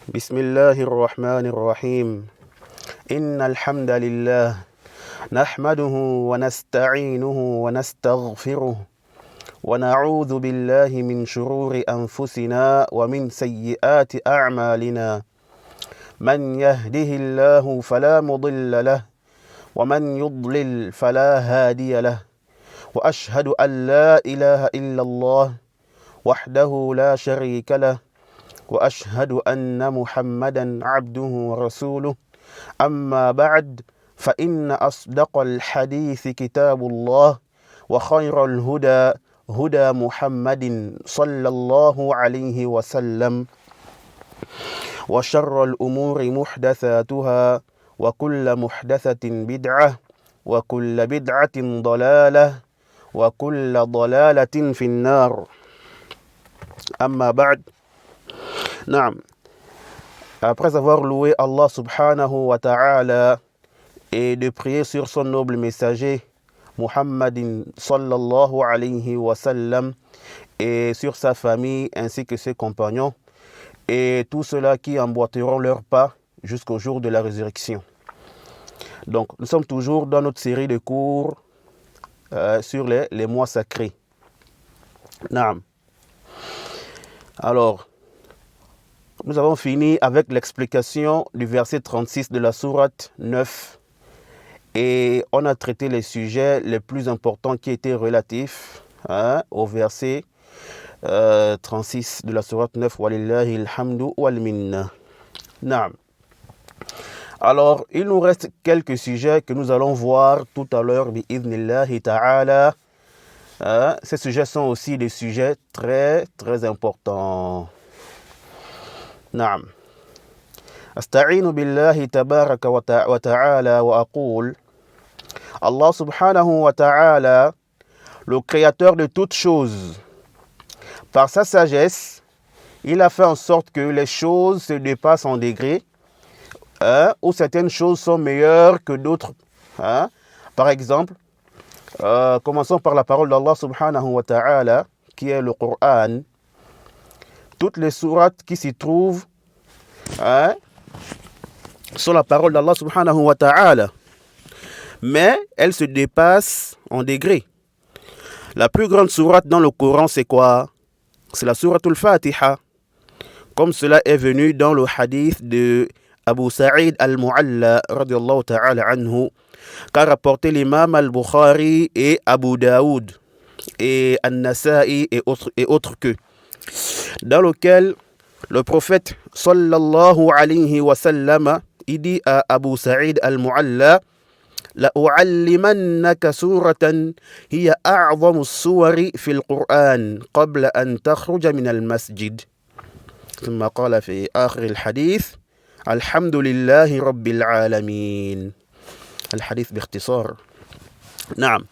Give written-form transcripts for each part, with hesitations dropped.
بسم الله الرحمن الرحيم إن الحمد لله نحمده ونستعينه ونستغفره ونعوذ بالله من شرور أنفسنا ومن سيئات أعمالنا من يهده الله فلا مضل له ومن يضلل فلا هادي له وأشهد أن لا إله إلا الله وحده لا شريك له وأشهد أن محمدا عبده ورسوله أما بعد فإن أصدق الحديث كتاب الله وخير الهدى هدى محمد صلى الله عليه وسلم وشر الأمور محدثاتها وكل محدثة بدعة وكل بدعة ضلالة وكل ضلالة في النار أما بعد. Après avoir loué Allah subhanahu wa ta'ala et de prier sur son noble messager Muhammadin sallallahu alayhi wa sallam et sur sa famille ainsi que ses compagnons et tous ceux-là qui emboîteront leurs pas jusqu'au jour de la résurrection. Donc nous sommes toujours dans notre série de cours sur les mois sacrés. Alors, nous avons fini avec l'explication du verset 36 de la sourate 9 et on a traité les sujets les plus importants qui étaient relatifs au verset 36 de la sourate 9. Walillahi alhamdu wal minna. Naam. Alors, il nous reste quelques sujets que nous allons voir tout à l'heure bi'idhnillahi ta'ala. Ces sujets sont aussi des sujets très très importants. نعم أستعين بالله تبارك وتعالى وأقول Allah subhanahu wa ta'ala, le créateur de toutes choses, par sa sagesse, il a fait en sorte que les choses se dépassent en degrés, où certaines choses sont meilleures que d'autres. Par exemple, commençons par la parole d'Allah subhanahu wa ta'ala, qui est le Coran. Toutes les sourates qui s'y trouvent sont la parole d'Allah subhanahu wa ta'ala. Mais elles se dépassent en degrés. La plus grande sourate dans le Coran, c'est quoi? C'est la sourate al-Fatiha. Comme cela est venu dans le hadith de Abu Sa'id al-Mu'alla radiyallahu ta'ala anhu, qu'a rapporté l'imam al-Bukhari et Abu Daoud et An-Nasa'i et autres que. Dans lequel le prophète sallallahu alayhi wa sallam il dit à Abu Sa'id al-Mu'alla la u'allimannaka suratan hiya a'zamu as-suwari fi al-Qur'an qabla an takhruja min al-masjid ثم قال في آخر الحديث الحمد لله رب العالمين الحديث باختصار. نعم.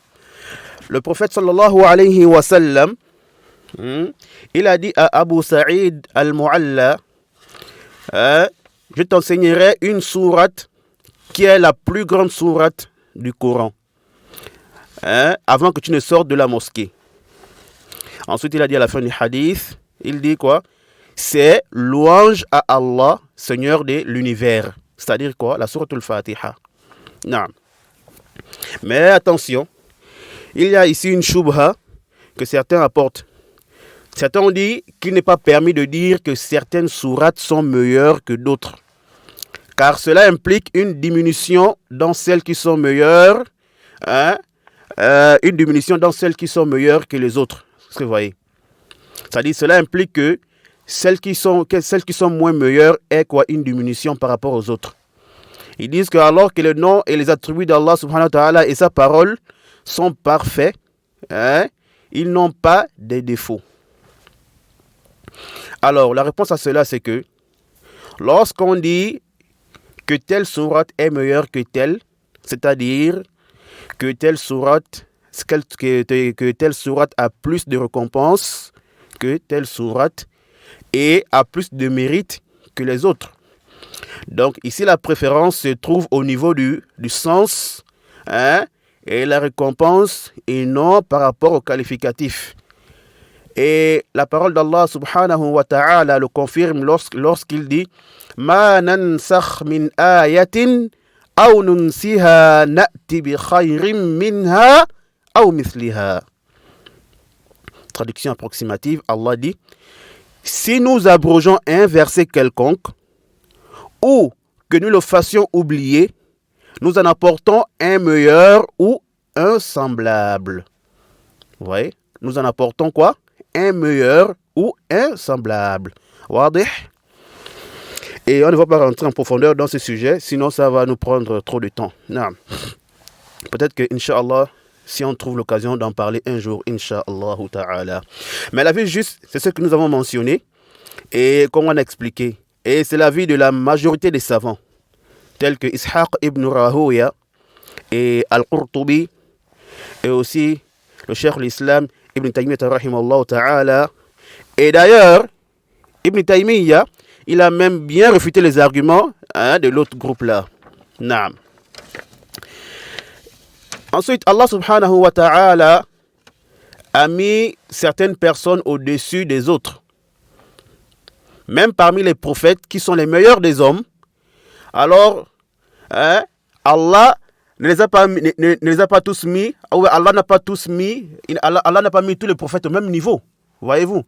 Le prophète sallallahu alayhi wa sallam il a dit à Abu Sa'id al-Mu'alla je t'enseignerai une sourate qui est la plus grande sourate du Coran avant que tu ne sortes de la mosquée. Ensuite il a dit à la fin du hadith, il dit quoi? C'est louange à Allah, Seigneur de l'univers. C'est-à-dire quoi? La sourate al-Fatiha. Non. Mais attention, il y a ici une shubha que certains apportent. Certains ont dit qu'il n'est pas permis de dire que certaines sourates sont meilleures que d'autres. Car cela implique une diminution dans celles qui sont meilleures, une diminution dans celles qui sont meilleures que les autres. C'est ce que vous voyez. C'est-à-dire cela implique que celles qui sont moins meilleures aient quoi? Une diminution par rapport aux autres. Ils disent que alors que les noms et les attributs d'Allah subhanahu wa ta'ala et sa parole sont parfaits, ils n'ont pas de défauts. Alors, la réponse à cela, c'est que lorsqu'on dit que telle sourate est meilleure que telle, c'est-à-dire que telle sourate a plus de récompenses que telle sourate et a plus de mérite que les autres. Donc, ici, la préférence se trouve au niveau du sens et la récompense et non par rapport au qualificatif. Et la parole d'Allah subhanahu wa ta'ala le confirme lorsqu'il dit Ma nansakh min ayatin aw nunsiha na'ti bi khayrin minha aw mithliha. Traduction approximative, Allah dit si nous abrogeons un verset quelconque ou que nous le fassions oublier, nous en apportons un meilleur ou un semblable. Vous voyez, nous en apportons quoi? Un meilleur ou un semblable. Wadih. Et on ne va pas rentrer en profondeur dans ce sujet, sinon ça va nous prendre trop de temps. Non. Peut-être que, Inch'Allah, si on trouve l'occasion d'en parler un jour, Inch'Allah ta'ala. Mais la vie juste, c'est ce que nous avons mentionné et comme on a expliqué. Et c'est l'avis de la majorité des savants, tels que Ishaq ibn Rahouya et Al-Qurtubi, et aussi le Cheikh l'Islam Ibn Taymiyyah rahimahullah ta'ala. Et d'ailleurs, Ibn Taymiyyah, il a même bien réfuté les arguments de l'autre groupe-là. Naam. Ensuite, Allah subhanahu wa ta'ala a mis certaines personnes au-dessus des autres. Même parmi les prophètes qui sont les meilleurs des hommes, alors Allah ne les a pas tous mis, Allah n'a pas tous mis, Allah n'a pas mis tous les prophètes au même niveau. Voyez-vous?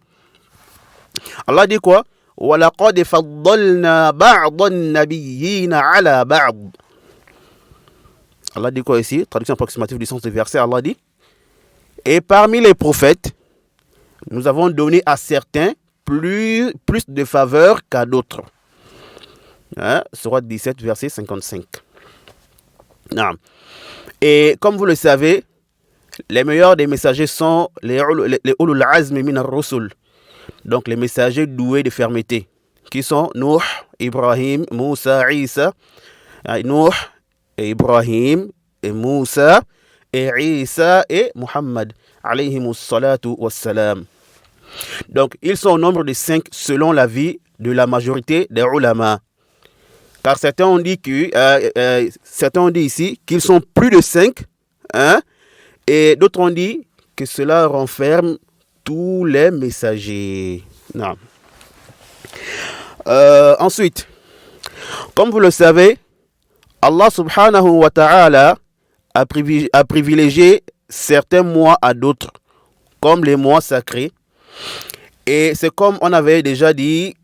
Allah dit quoi? وَلَقَدْ فَضَّلْنَا بَعْضَ النَّبِيِّينَ عَلَى بَعْضٍ. Allah dit quoi ici? Traduction approximative du sens du verset, Allah dit et parmi les prophètes, nous avons donné à certains plus de faveur qu'à d'autres. Sourate 17, verset 55. Non. Et comme vous le savez, les meilleurs des messagers sont les ulul azmi min ar-rusul. Donc les messagers doués de fermeté, qui sont Nuh, Ibrahim, Moussa, Isa. Nuh et Ibrahim et Moussa et Isa et Muhammad alayhimus salatu wassalam. Donc ils sont au nombre de 5 selon l'avis de la majorité des ulama. Car certains ont dit ici qu'ils sont plus de 5, et d'autres ont dit que cela renferme tous les messagers. Non. Ensuite, comme vous le savez, Allah subhanahu wa ta'ala a privilégié certains mois à d'autres, comme les mois sacrés. Et c'est comme on avait déjà dit,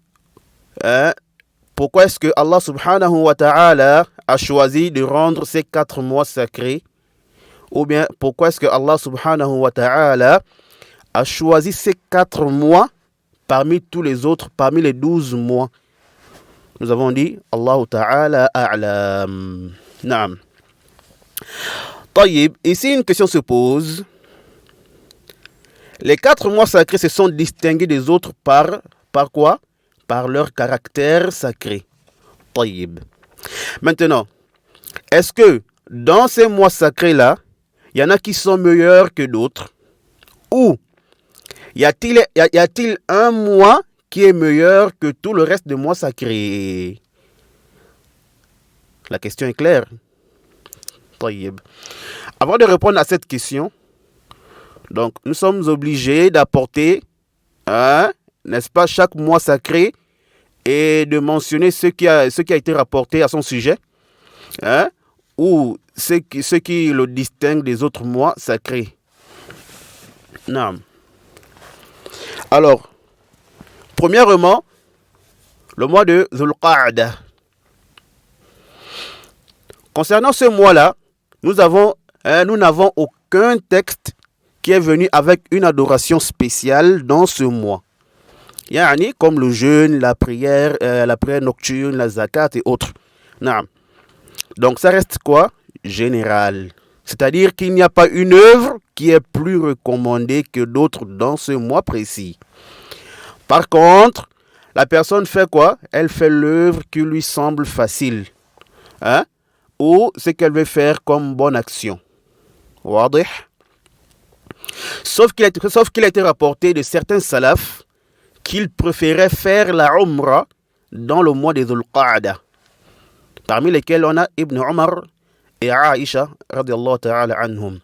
pourquoi est-ce que Allah subhanahu wa ta'ala a choisi de rendre ces 4 mois sacrés? Ou bien pourquoi est-ce que Allah subhanahu wa ta'ala a choisi ces 4 mois parmi tous les autres, parmi les 12 mois? Nous avons dit Allah ta'ala a'lam. Naam. Tayyib, ici une question se pose. Les 4 mois sacrés se sont distingués des autres par quoi? Par leur caractère sacré. Tayyib. Maintenant, est-ce que dans ces mois sacrés-là, il y en a qui sont meilleurs que d'autres? Ou y a-t-il un mois qui est meilleur que tout le reste des mois sacrés? La question est claire. Tayyib. Avant de répondre à cette question, donc nous sommes obligés d'apporter, n'est-ce pas, chaque mois sacré et de mentionner ce qui a été rapporté à son sujet, ou ce qui le distingue des autres mois sacrés. Non. Alors, premièrement, le mois de Dhul Qa'dah. Concernant ce mois-là, nous n'avons aucun texte qui est venu avec une adoration spéciale dans ce mois. Yani, comme le jeûne, la prière nocturne, la zakat et autres. Non. Donc ça reste quoi? Général. C'est-à-dire qu'il n'y a pas une œuvre qui est plus recommandée que d'autres dans ce mois précis. Par contre, la personne fait quoi? Elle fait l'œuvre qui lui semble facile. Ou ce qu'elle veut faire comme bonne action. Wadih. Sauf qu'il a été rapporté de certains salafs qu'ils préféraient faire la Umrah dans le mois de Dhul Qa'dah, parmi lesquels on a Ibn Umar et Aïcha radiyallahu ta'ala anhum,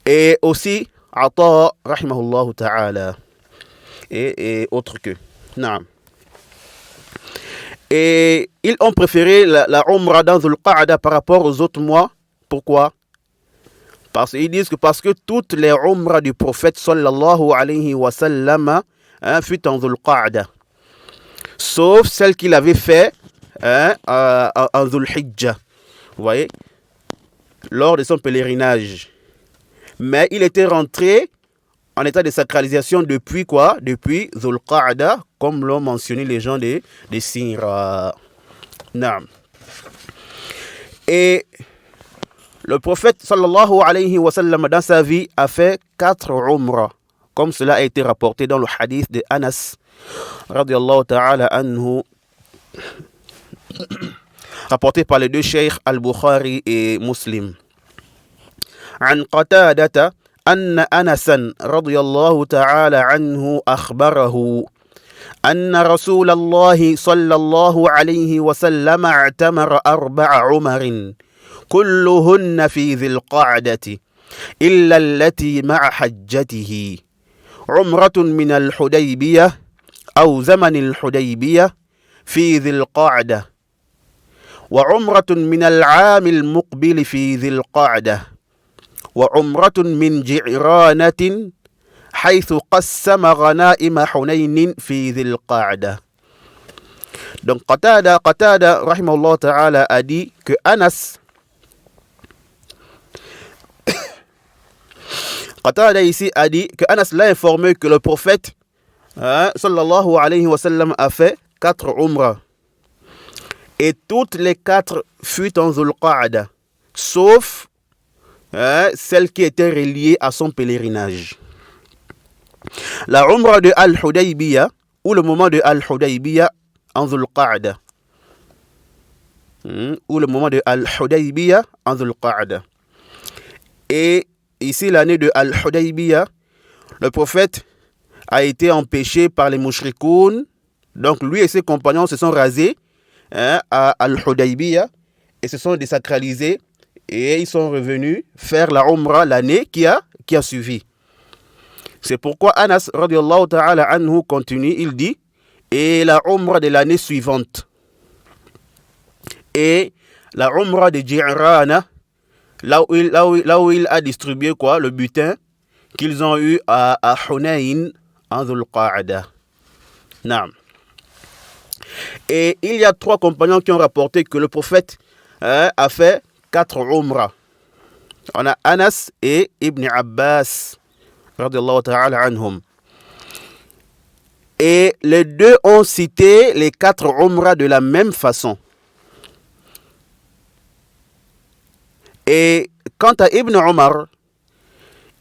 et aussi Ata rahimahullah ta'ala. et autres que. Naam. Et ils ont préféré la Umrah dans Dhul Qa'da par rapport aux autres mois. Pourquoi? Parce qu'ils disent que parce que toutes les Umrah du prophète sallallahu alayhi wa sallam fut en Dhul Qa'da. Sauf celle qu'il avait fait en Dhul Hijjah. Vous voyez? Lors de son pèlerinage. Mais il était rentré en état de sacralisation depuis quoi? Depuis Dhul Qa'da, comme l'ont mentionné les gens des Sira. Naam. Et le prophète sallallahu alayhi wa sallam dans sa vie a fait 4 umrah, comme cela a été rapporté dans le hadith de Anas radiyallahu ta'ala anhu, rapporté par les deux cheikhs Al-Bukhari et Muslim. عن قتادة أن أنسا رضي الله تعالى عنه أخبره أن رسول الله صلى الله عليه وسلم اعتمر 4 عمر كلهن في ذي القعدة إلا التي مع حجته عمرة من الحديبية أو زمن الحديبية في ذي القعدة وعمرة من العام المقبل في ذي القعدة وعمرة من جعرانة حيث قسم غنائم حنين في ذي القعدة. Donc Qatada rahimahullah ta'ala a dit que Anas Qatada ici a dit que Anas l'a informé que le prophète sallallahu alayhi wa sallam a fait 4 umrah et toutes les 4 furent en Dhul Qa'da sauf celle qui était reliée à son pèlerinage. La Umrah de Al-Hudaybiyah, ou le moment de Al-Hudaybiyah en Dhul Qa'da. Ou le moment de Al-Hudaybiyah en Dhul Qa'da. Et ici, l'année de Al-Hudaybiyah, le prophète a été empêché par les mushrikoun. Donc lui et ses compagnons se sont rasés à Al-Hudaybiyah et se sont désacralisés. Et ils sont revenus faire la Umrah l'année qui a suivi. C'est pourquoi Anas radiyallahu ta'ala anhu continue, il dit, et la Umrah de l'année suivante. Et la Umrah de Ji'rana, là où il a distribué quoi, le butin qu'ils ont eu à Hunayn en Dhul Qa'da. Naam. Et il y a 3 compagnons qui ont rapporté que le prophète a fait 4 umrah. On a Anas et Ibn Abbas radiyallahu ta'ala anhum. Et les deux ont cité les 4 umrah de la même façon. Et quant à Ibn Omar,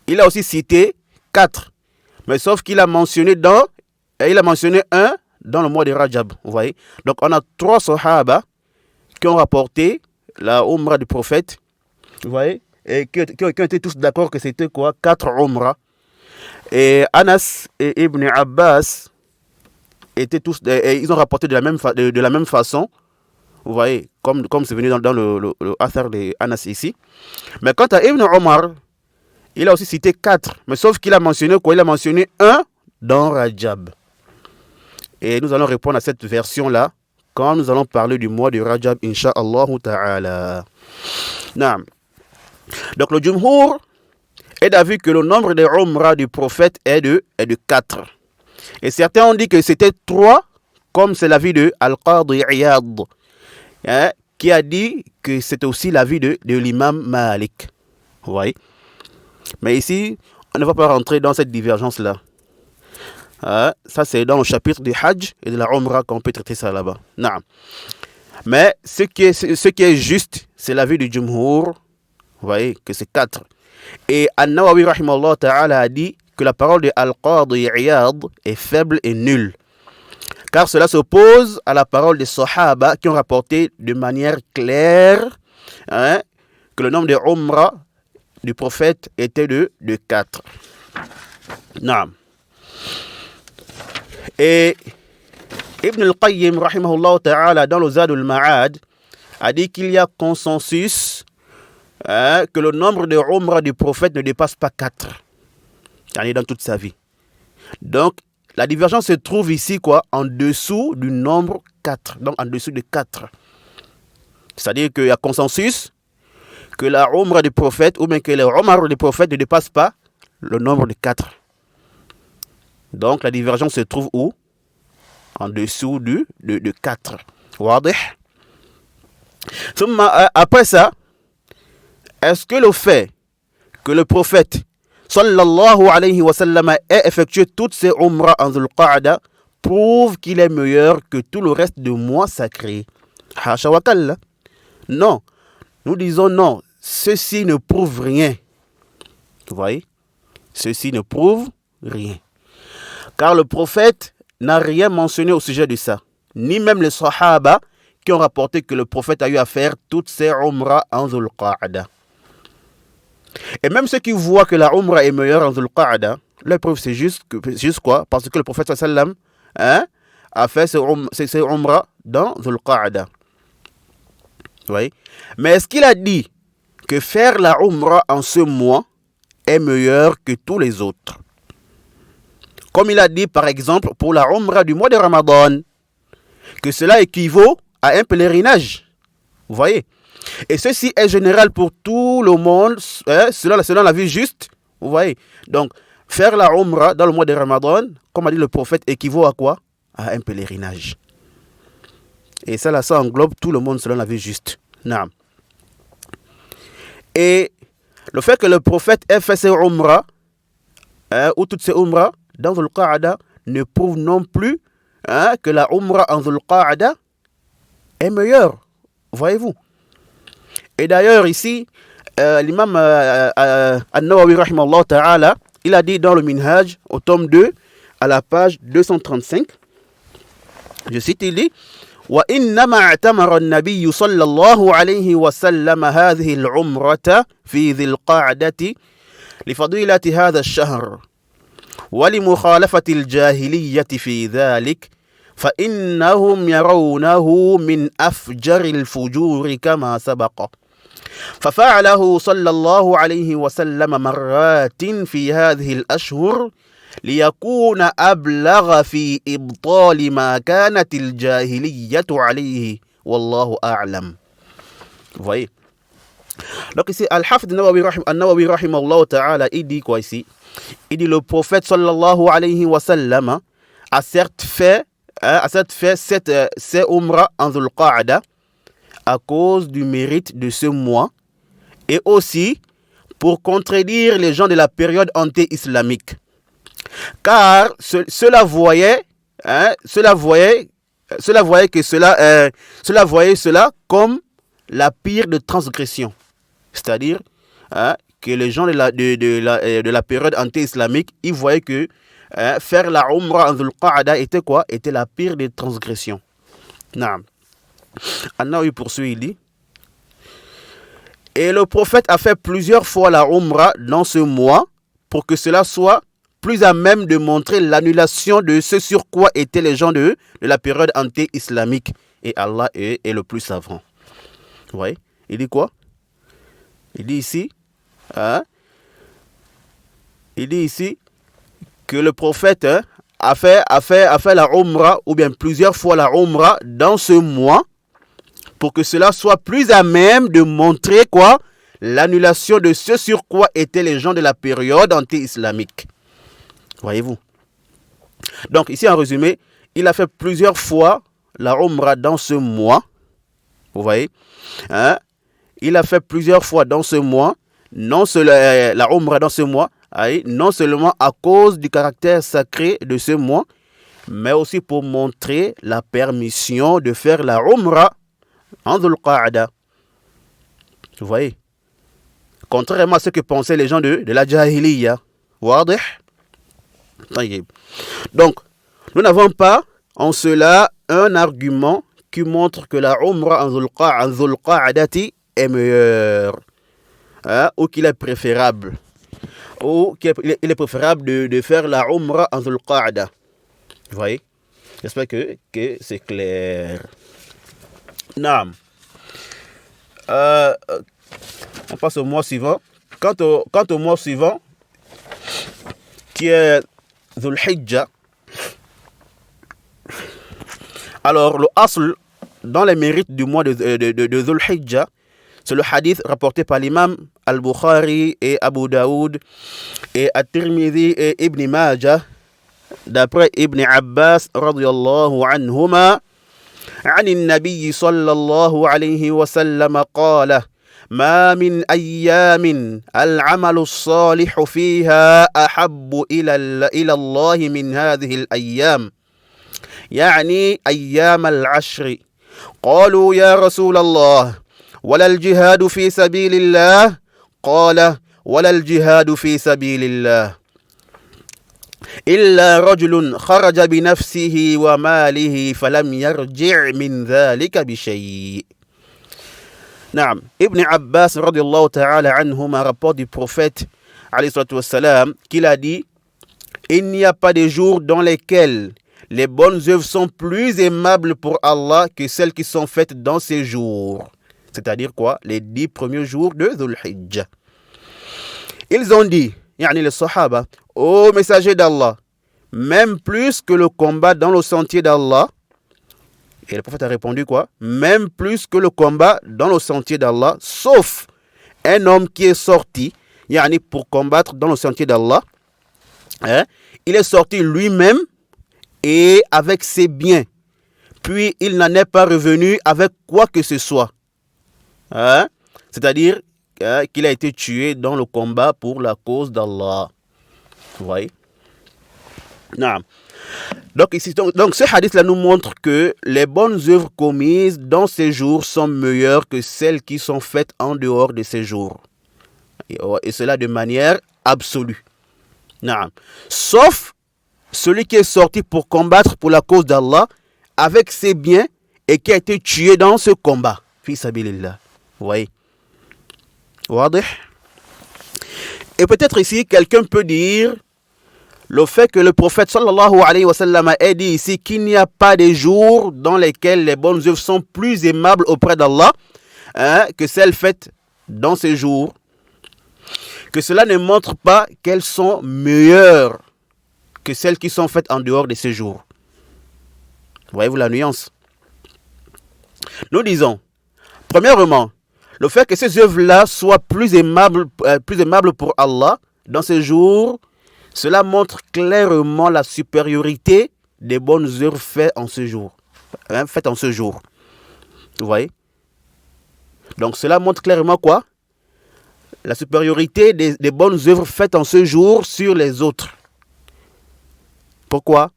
il a aussi cité 4. Mais sauf qu'il a mentionné un dans le mois de Rajab. Vous voyez? Donc on a 3 sahaba qui ont rapporté la Umrah du prophète, vous voyez, et qui ont été tous d'accord que c'était quoi? 4 Umrah. Et Anas et Ibn Abbas étaient tous, et ils ont rapporté de la même façon, vous voyez, comme c'est venu dans le Athar de Anas ici. Mais quant à Ibn Omar, il a aussi cité 4, mais sauf qu'il a mentionné quoi? Il a mentionné 1 dans Rajab. Et nous allons répondre à cette version-là quand nous allons parler du mois de Rajab, insha'Allah ta'ala. Naam. Donc le Jumhur est d'avis que le nombre de Umrah du prophète est de 4. Et certains ont dit que c'était 3, comme c'est l'avis de Al-Qadi Iyad, qui a dit que c'était aussi l'avis de l'imam Malik. Vous voyez? Mais ici, on ne va pas rentrer dans cette divergence-là. Ça, c'est dans le chapitre du Hajj et de la Umrah qu'on peut traiter ça là-bas. Non. Mais ce qui est juste, c'est l'avis du Jumhur. Vous voyez que c'est 4. Et An-Nawawi rahimahullah ta'ala a dit que la parole de Al-Qadi Iyad est faible et nulle. Car cela s'oppose à la parole des Sahaba qui ont rapporté de manière claire que le nombre de Umrah du prophète était de 4. Non. Et Ibn al-Qayyim, rahimahullah ta'ala, dans le Zad al-Ma'ad, a dit qu'il y a consensus que le nombre de Umrah du prophète ne dépasse pas 4. Il y en a dans toute sa vie. Donc, la divergence se trouve ici quoi, en dessous du nombre 4, donc en dessous de 4. C'est-à-dire qu'il y a consensus que la umra du prophète ou bien que le umar du prophète ne dépasse pas le nombre de 4. Donc la divergence se trouve où? En dessous de 4. Wadih. Après ça, est-ce que le fait que le prophète sallallahu alayhi wa sallam ait effectué toutes ses umrah en Dhul Qa'da prouve qu'il est meilleur que tout le reste de mois sacrés? Hasha wa kalla. Non. Nous disons non. Ceci ne prouve rien. Vous voyez? Ceci ne prouve rien. Car le prophète n'a rien mentionné au sujet de ça. Ni même les sahaba qui ont rapporté que le prophète a eu à faire toutes ses umrah en Dhul Qa'da. Et même ceux qui voient que la umrah est meilleure en Dhul Qa'da, la preuve c'est juste quoi? Parce que le prophète sallam a fait ses umrah dans Dhul Qa'da. Vous voyez? Mais est-ce qu'il a dit que faire la umrah en ce mois est meilleur que tous les autres? Comme il a dit par exemple pour la umrah du mois de Ramadan, que cela équivaut à un pèlerinage. Vous voyez? Et ceci est général pour tout le monde, selon la vie juste. Vous voyez? Donc, faire la umrah dans le mois de Ramadan, comme a dit le prophète, équivaut à quoi? À un pèlerinage. Et ça englobe tout le monde selon la vie juste. Naam. Et le fait que le prophète ait fait ses umrah, ou toutes ses umrah, dans Dhul Qa'da, ne prouve non plus que la umrah en Dhul Qa'da est meilleure. Voyez-vous? Et d'ailleurs ici, l'imam An-Nawawi rahimahullah ta'ala, il a dit dans le Minhaj, au tome 2, à la page 235, je cite, il dit وإنما اعتمر النبي صلى الله عليه وسلم هذه العمرة في ذي القعدة لفضيلة هذا الشهر ولمخالفة الجاهلية في ذلك فإنهم يرونه من أفجر الفجور كما سبق ففعله صلى الله عليه وسلم مرات في هذه الأشهر ليكون أبلغ في إبطال ما كانت الجاهلية عليه والله أعلم. Vous voyez? Donc ici, Al-Hafid An-Nawawi rahimahullah ta'ala, il dit quoi ici? Il dit le prophète sallallahu alayhi wa sallam a certes fait ces umrah en Dhul Qa'da à cause du mérite de ce mois et aussi pour contredire les gens de la période anté-islamique. Car cela voyait cela comme la pire de transgression. C'est-à-dire que les gens de la période anté-islamique, ils voyaient que faire la umrah en Dhul Qa'da était quoi? Était la pire des transgressions. Naam. Anna il poursuit, il dit et le prophète a fait plusieurs fois la umrah dans ce mois pour que cela soit plus à même de montrer l'annulation de ce sur quoi étaient les gens de la période anté-islamique. Et Allah est le plus savant. Vous voyez? Il dit quoi? Il dit ici que le prophète a fait la umrah, ou bien plusieurs fois la umrah dans ce mois, pour que cela soit plus à même de montrer quoi? L'annulation de ce sur quoi étaient les gens de la période anti-islamique. Voyez-vous? Donc ici en résumé, il a fait plusieurs fois la umrah dans ce mois. Vous voyez? Il a fait plusieurs fois dans ce mois, la umrah dans ce mois, non seulement à cause du caractère sacré de ce mois, mais aussi pour montrer la permission de faire la umrah en Dhul Qa'da. Vous voyez? Contrairement à ce que pensaient les gens de la Jahiliya. Wadih? Donc, nous n'avons pas en cela un argument qui montre que la umrah en Dhul Qa'dati est meilleure, ou qu'il est préférable, ou qu'il est préférable de faire la umrah en Dhul Qa'da. Vous voyez? J'espère que c'est clair. Naam. On passe au mois suivant. Quant au mois suivant, qui est Dhul Hijjah, Alors, le asl, dans les mérites du mois de Dhul Hijjah, c'est le hadith rapporté par l'imam Al-Bukhari et Abu Daoud et At-Tirmidhi et Ibn Majah, d'après Ibn Abbas radiyallahu anhuma, عن النبي صلى الله عليه وسلم قال: ما من أيام العمل الصالح فيها أحب إلى الله من هذه الأيام، يعني أيام العشر. قالوا يا رسول الله ولا الجهاد في سبيل الله؟ قال: ولا الجهاد في سبيل الله إلا رجل خرج بنفسه وماله فلم يرجع من ذلك بشيء. Naam. Ibn Abbas radiyallahu ta'ala anhuma rapporte du prophète alayhi salatu wassalam qu'il a dit: il n'y a pas de jours dans lesquels les bonnes œuvres sont plus aimables pour Allah que celles qui sont faites dans ces jours. C'est-à-dire quoi? Les 10 premiers jours de Dhul Hijjah. Ils ont dit, yani les Sahaba, ô messager d'Allah, même plus que le combat dans le sentier d'Allah. Et le prophète a répondu quoi? Même plus que le combat dans le sentier d'Allah, sauf un homme qui est sorti, yani pour combattre dans le sentier d'Allah. Il est sorti lui-même et avec ses biens. Puis il n'en est pas revenu avec quoi que ce soit. C'est-à-dire qu'il a été tué dans le combat pour la cause d'Allah. Vous voyez? Non. Donc, ce hadith-là nous montre que les bonnes œuvres commises dans ces jours sont meilleures que celles qui sont faites en dehors de ces jours. Et cela de manière absolue. Non. Sauf celui qui est sorti pour combattre pour la cause d'Allah avec ses biens et qui a été tué dans ce combat. Fi sabilillah. Vous voyez? Wadih? Et peut-être ici, quelqu'un peut dire le fait que le prophète sallallahu alayhi wa sallam a dit ici qu'il n'y a pas de jours dans lesquels les bonnes œuvres sont plus aimables auprès d'Allah que celles faites dans ces jours, que cela ne montre pas qu'elles sont meilleures que celles qui sont faites en dehors de ces jours. Voyez-vous la nuance? Nous disons, premièrement, le fait que ces œuvres-là soient plus aimables pour Allah dans ces jours, cela montre clairement la supériorité des bonnes œuvres faites en ce jour. Vous voyez? Donc cela montre clairement quoi? La supériorité des bonnes œuvres faites en ce jour sur les autres. Pourquoi?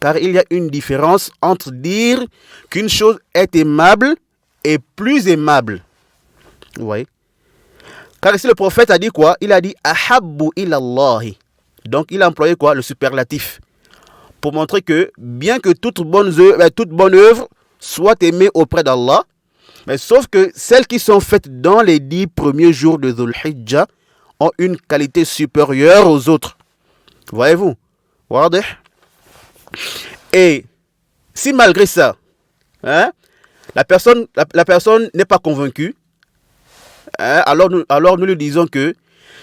Car il y a une différence entre dire qu'une chose est aimable et plus aimable. Vous voyez? Car ici le prophète a dit quoi? Il a dit ahabbu ilallahi. Donc il a employé quoi? Le superlatif. Pour montrer que bien que toute bonne œuvre soit aimée auprès d'Allah, mais sauf que celles qui sont faites dans les 10 premiers jours de Dhul Hijjah ont une qualité supérieure aux autres. Voyez-vous? Wadih? Et si malgré ça, la personne n'est pas convaincue, alors nous lui disons que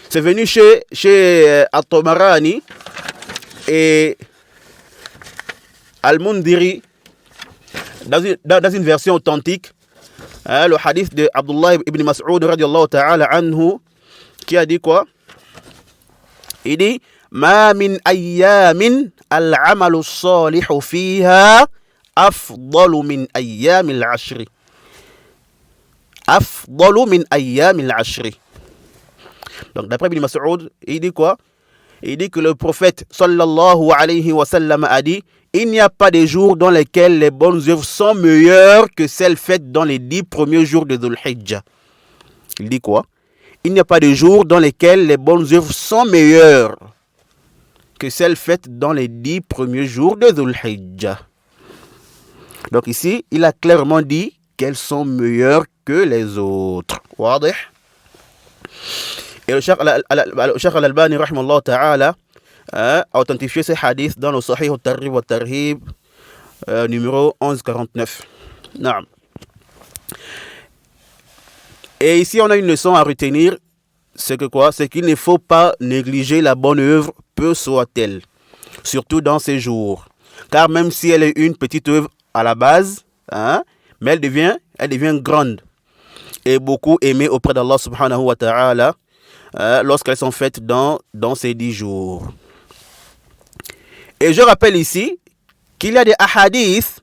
c'est venu chez At-Tabarani et Al-Mundiri dans une version authentique, le hadith de Abdullah ibn Mas'ud radiyallahu ta'ala anhu, qui a dit quoi? Il dit Ma min ayyamin al-amalu salihu fiha afdalu min ayyamil ashri. Afdalu min ayyamil ashri. Donc d'après Ibn Mas'ud, il dit quoi? Il dit que le prophète sallallahu alayhi wa sallam a dit: il n'y a pas de jours dans lesquels les bonnes œuvres sont meilleures que celles faites dans les 10 premiers jours de Dhul Hijjah. Il dit quoi? Il n'y a pas de jours dans lesquels les bonnes œuvres sont meilleures que celles faites dans les 10 premiers jours de Dhul Hijjah. Donc ici, il a clairement dit qu'elles sont meilleures que les autres. Wadih? Et le Cheikh Al-Albani rahimahullah ta'ala a authentifié ces hadiths dans le Sahih al-Targhib wa Tarhib numéro 1149. Naam. Et ici on a une leçon à retenir, c'est que quoi? C'est qu'il ne faut pas négliger la bonne œuvre, peu soit-elle, surtout dans ces jours. Car même si elle est une petite œuvre à la base, hein, mais elle devient grande et beaucoup aimée auprès d'Allah subhanahu wa ta'ala lorsqu'elles sont faites dans ces 10 jours. Et je rappelle ici qu'il y a des hadiths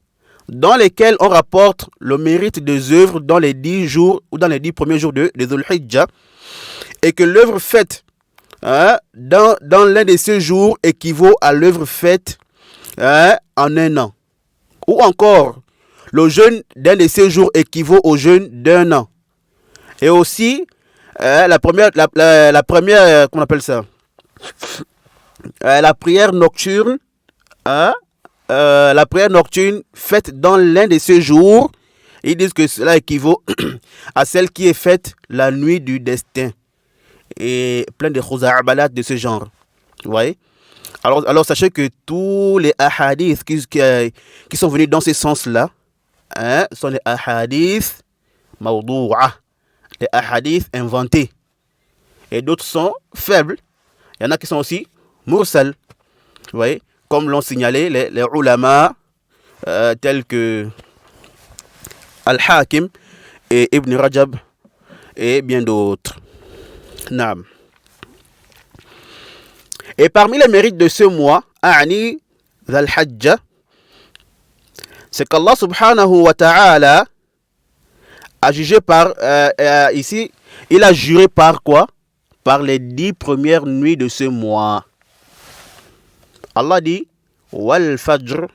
dans lesquels on rapporte le mérite des œuvres dans les 10 jours ou dans les 10 premiers jours de Dhul Hijjah, et que l'œuvre faite dans l'un de ces jours équivaut à l'œuvre faite en un an. Ou encore, le jeûne d'un de ces jours équivaut au jeûne d'un an. Et aussi, la première, comment on appelle ça, la prière nocturne, la prière nocturne faite dans l'un de ces jours, ils disent que cela équivaut à celle qui est faite la nuit du destin. Et plein de khuza'abalat de ce genre. Vous voyez? Alors sachez que tous les ahadiths qui sont venus dans ce sens-là sont les ahadiths mawdou'a, les ahadiths inventés. Et d'autres sont faibles. Il y en a qui sont aussi mursal. Vous voyez? Comme l'ont signalé les ulama tels que Al-Hakim et Ibn Rajab et bien d'autres. Naam. Et parmi les mérites de ce mois, A'ni Dhul Hijjah, c'est qu'Allah subhanahu wa ta'ala a jugé ici, il a juré par quoi? Par les 10 premières nuits de ce mois. Allah dit Wal Fajr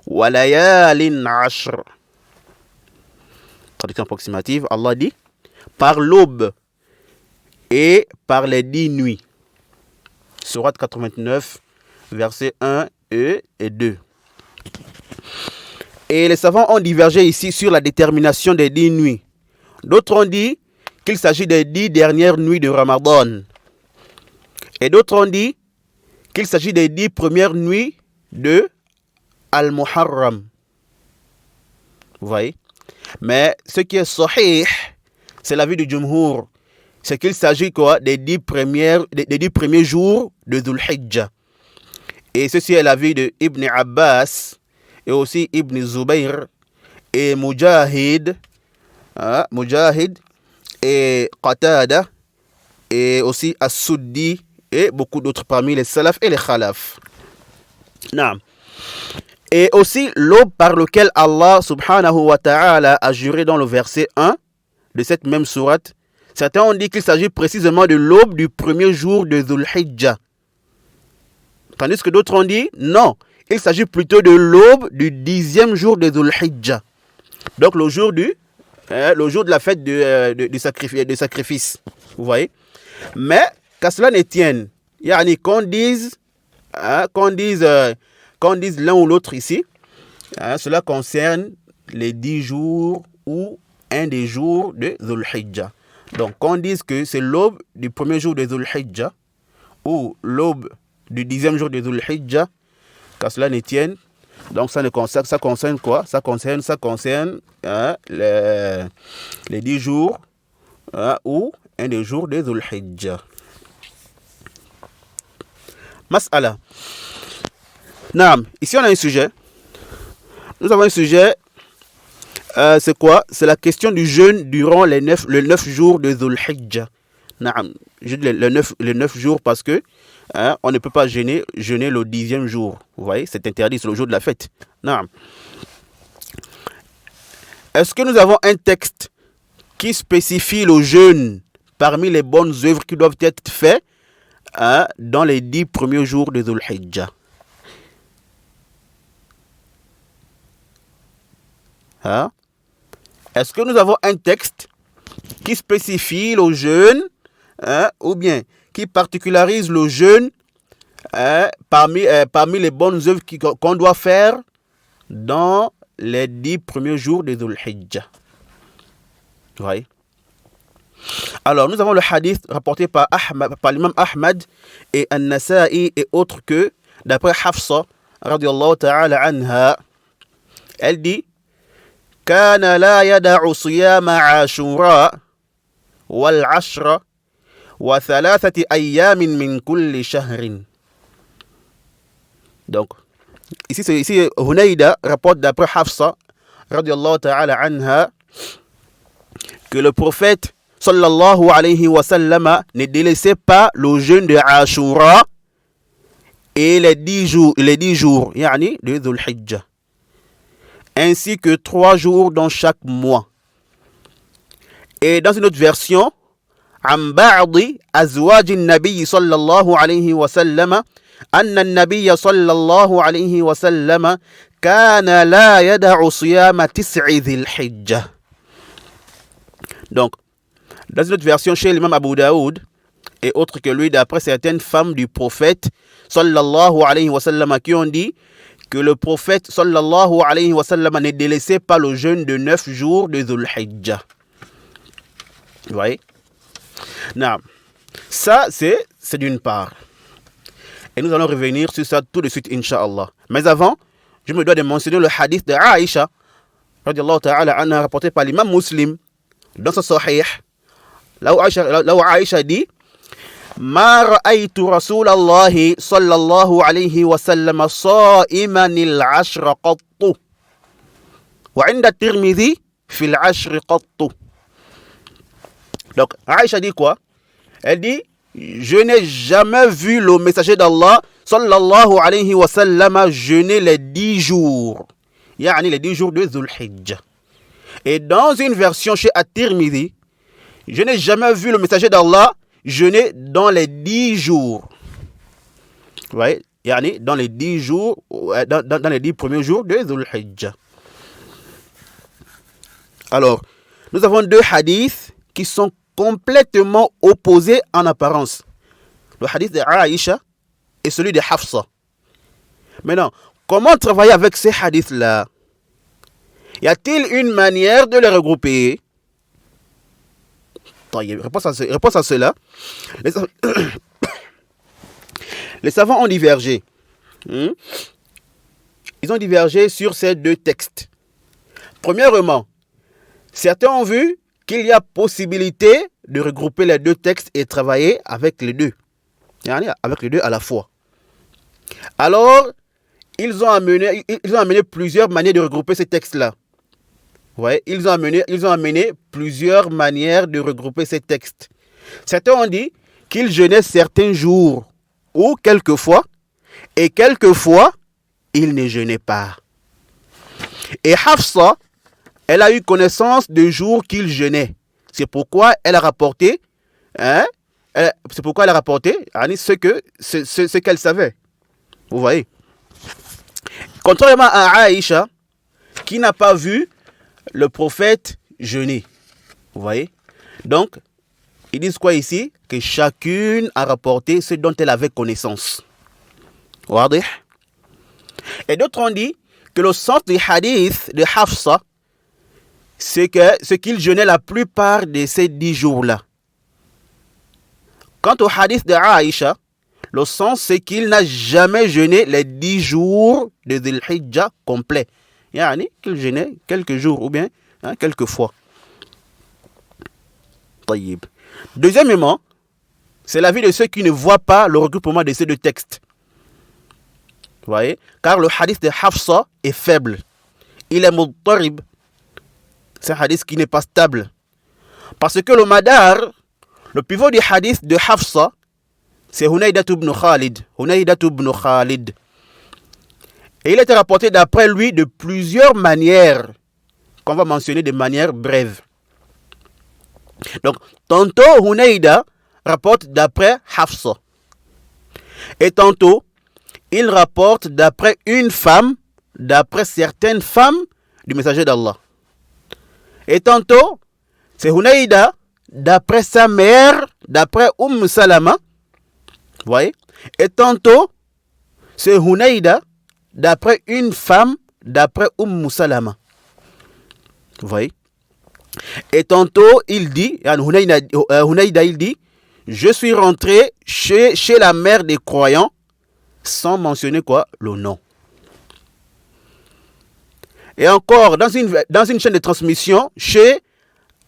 wa layalin ashr. Traduction approximative, Allah dit par l'aube et par les 10 nuits. Sourate 89, versets 1 et 2. Et les savants ont divergé ici sur la détermination des 10 nuits. D'autres ont dit qu'il s'agit des 10 dernières nuits de Ramadan. Et d'autres ont dit qu'il s'agit des 10 premières nuits de Al-Muharram. Vous voyez? Mais ce qui est sahih, c'est l'avis du Jumhur. C'est qu'il s'agit des 10 premiers jours de Dhul Hijjah. Et ceci est l'avis de Ibn Abbas et aussi Ibn Zubayr et Mujahid et Qatada et aussi As-Suddi et beaucoup d'autres parmi les salaf et les khalaf. Naam. Et aussi l'aube par lequel Allah subhanahu wa ta'ala a juré dans le verset 1 de cette même sourate. Certains ont dit qu'il s'agit précisément de l'aube du premier jour de Dhul Hijjah. Tandis que d'autres ont dit non, il s'agit plutôt de l'aube du 10e jour de Dhul Hijjah. Donc le jour de la fête du sacrifice. Vous voyez? Mais qu'à cela ne tienne, qu'on dise l'un ou l'autre ici, cela concerne les 10 jours ou un des jours de Dhul Hijjah. Donc, qu'on dise que c'est l'aube du premier jour de Dhul Hijjah ou l'aube du 10e jour de Dhul Hijjah, qu'à cela ne tienne. Donc, ça concerne quoi? Ça concerne les 10 jours ou un des jours de Dhul Hijjah. Mas'ala. Naam, ici on a un sujet. Nous avons un sujet. C'est quoi? C'est la question du jeûne durant les 9 jours de Dhul Hijjah. Naam, je dis les 9 jours parce que on ne peut pas jeûner le 10e jour. Vous voyez, c'est interdit, c'est le jour de la fête. Naam. Est-ce que nous avons un texte qui spécifie le jeûne parmi les bonnes œuvres qui doivent être faites dans les 10 premiers jours de Dhul Hijjah? Est-ce que nous avons un texte qui spécifie le jeûne ou bien qui particularise le jeûne parmi les bonnes œuvres qu'on doit faire dans les 10 premiers jours de Dhul Hijjah? Vous voyez? Alors, nous avons le hadith rapporté par l'imam Ahmad et An-Nasa'i et autres que, d'après Hafsa, radiyallahu ta'ala anha, elle dit كان لا يدع صيام عاشوراء والعشر وثلاثة أيام من كل شهر. Donc, ici Hunaïda rapporte d'après Hafsa, radiallahu ta'ala anha, que le prophète sallallahu alayhi wa sallam ne délaissait pas le jeûne de Ashura et les 10 jours, yani de Dhul Hijjah, ainsi que 3 jours dans chaque mois. Et dans une autre version, عن بعض أزواج النبي صلى الله عليه وسلم أن النبي صلى الله عليه وسلم كان لا يدع صيام 9 ذي الحجة. Donc, dans une autre version chez l'imam Abu Daoud et autres que lui, d'après certaines femmes du prophète sallallahu alayhi wa sallam, qui ont dit que le prophète sallallahu alayhi wa sallam ne délaissait pas le jeûne de 9 jours de Dhul Hijjah. Vous voyez? Non. Ça, c'est d'une part. Et nous allons revenir sur ça tout de suite, Inch'Allah. Mais avant, je me dois de mentionner le hadith de Aïcha, radiallahu ta'ala anha, rapporté par l'imam Muslim, dans ce sahih, là où Aïcha dit, ما رأيت رسول الله صلى الله عليه وسلم صائما العشر قط وعند الترمذي في العشر قط. Donc, Aïcha dit quoi? Elle dit, je n'ai jamais vu le messager d'Allah, sallallahu alayhi wa sallam, jeûner les 10 jours. Yani les 10 jours de Dhul Hijjah. Et dans une version chez At-Tirmidhi, je n'ai jamais vu le messager d'Allah jeûner dans les 10 jours. Vous voyez? Yani dans les 10 jours, dans les 10 premiers jours de Dhul Hijjah. Alors, nous avons 2 hadiths qui sont complètement opposés en apparence. Le hadith de Aïcha et celui de Hafsa. Maintenant, comment travailler avec ces hadiths-là? Y a-t-il une manière de les regrouper? Réponse à cela. Les savants ont divergé. Ils ont divergé sur ces 2 textes. Premièrement, certains ont vu qu'il y a possibilité de regrouper les 2 textes et travailler avec les 2. Avec les 2 à la fois. Alors, ils ont amené plusieurs manières de regrouper ces textes-là. Ouais, ils ont amené plusieurs manières de regrouper ces textes. Certains ont dit qu'ils jeûnaient certains jours ou quelquefois, et quelquefois, ils ne jeûnaient pas. Et Hafsa, elle a eu connaissance de jours qu'il jeûnait. C'est pourquoi elle a rapporté, ce qu'elle savait. Vous voyez. Contrairement à Aïcha, qui n'a pas vu le prophète jeûner. Vous voyez. Donc, ils disent quoi ici? Que chacune a rapporté ce dont elle avait connaissance. Wadih. Et d'autres ont dit que le sens du hadith de Hafsa, c'est que ce qu'il jeûnait la plupart de ces 10 jours-là. Quant au hadith de Aïcha, le sens c'est qu'il n'a jamais jeûné les 10 jours de Dhul Hijjah complet. Yani qu'il jeûnait quelques jours ou bien quelques fois. Taïb. Deuxièmement, c'est l'avis de ceux qui ne voient pas le regroupement de ces 2 textes. Vous voyez? Car le hadith de Hafsa est faible. Il est muttarib. C'est un hadith qui n'est pas stable. Parce que le madar, le pivot du hadith de Hafsa, c'est Hunaydah ibn Khalid. Et il a été rapporté d'après lui de plusieurs manières, qu'on va mentionner de manière brève. Donc, tantôt Hunaydah rapporte d'après Hafsa. Et tantôt, il rapporte d'après une femme, d'après certaines femmes du messager d'Allah. Et tantôt, c'est Hunaydah d'après sa mère, d'après Salama. Vous voyez? Et tantôt, c'est Hunaydah d'après une femme, d'après Salama. Vous voyez? Et tantôt, il dit, Hunaydah, il dit, je suis rentré chez la mère des croyants, sans mentionner quoi? Le nom. Et encore, dans une chaîne de transmission, chez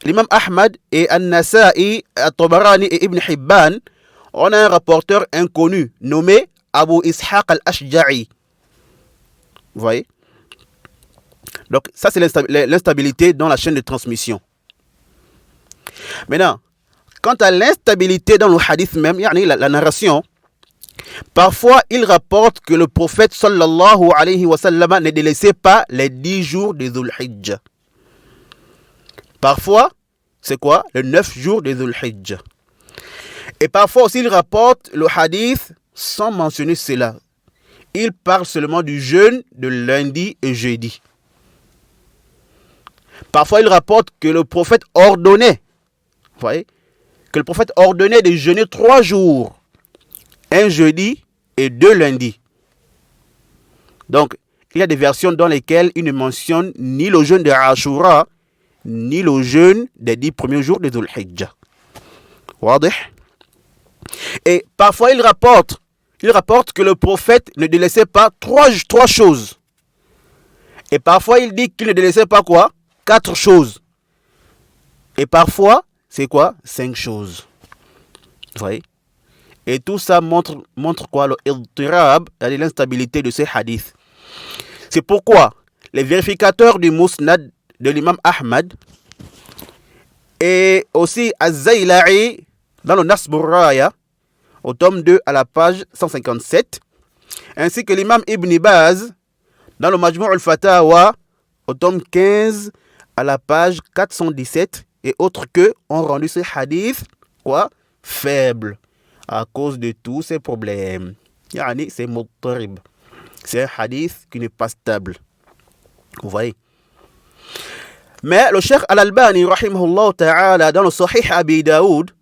l'imam Ahmad et An-Nasa'i, At-Tabarani et Ibn Hibban, on a un rapporteur inconnu nommé Abu Ishaq al-Ashja'i. Vous voyez? Donc, ça, c'est l'instabilité dans la chaîne de transmission. Maintenant, quant à l'instabilité dans le hadith même, la narration, parfois, il rapporte que le prophète sallallahu alayhi wa sallam ne délaissait pas les 10 jours de Dhul Hijjah. Parfois, c'est quoi? Les 9 jours de Dhul Hijjah. Et parfois aussi, il rapporte le hadith sans mentionner cela. Il parle seulement du jeûne de lundi et jeudi. Parfois, il rapporte que le prophète ordonnait, vous voyez, que le prophète ordonnait de jeûner 3 jours, un jeudi et 2 lundis. Donc, il y a des versions dans lesquelles il ne mentionne ni le jeûne de Ashura, ni le jeûne des 10 premiers jours de Dhul Hijjah. Wadih? Et parfois, il rapporte que le prophète ne délaissait pas trois choses. Et parfois, il dit qu'il ne délaissait pas quoi? 4 choses. Et parfois, c'est quoi? 5 choses. Vous voyez? Et tout ça montre quoi? Le idtirab, c'est-à-dire l'instabilité de ces hadiths. C'est pourquoi les vérificateurs du Musnad de l'imam Ahmad et aussi Az-Zayla'i dans le Nasb al-Raya au tome 2 à la page 157, ainsi que l'imam Ibn Baz dans le Majmou' al-Fatawa au tome 15 à la page 417 et autres que ont rendu ces hadiths quoi? Faibles à cause de tous ces problèmes. C'est muttarib. C'est un hadith qui n'est pas stable. Vous voyez? Mais le Cheikh Al-Albani, rahimahullah ta'ala, dans le Sahih Abi Daoud,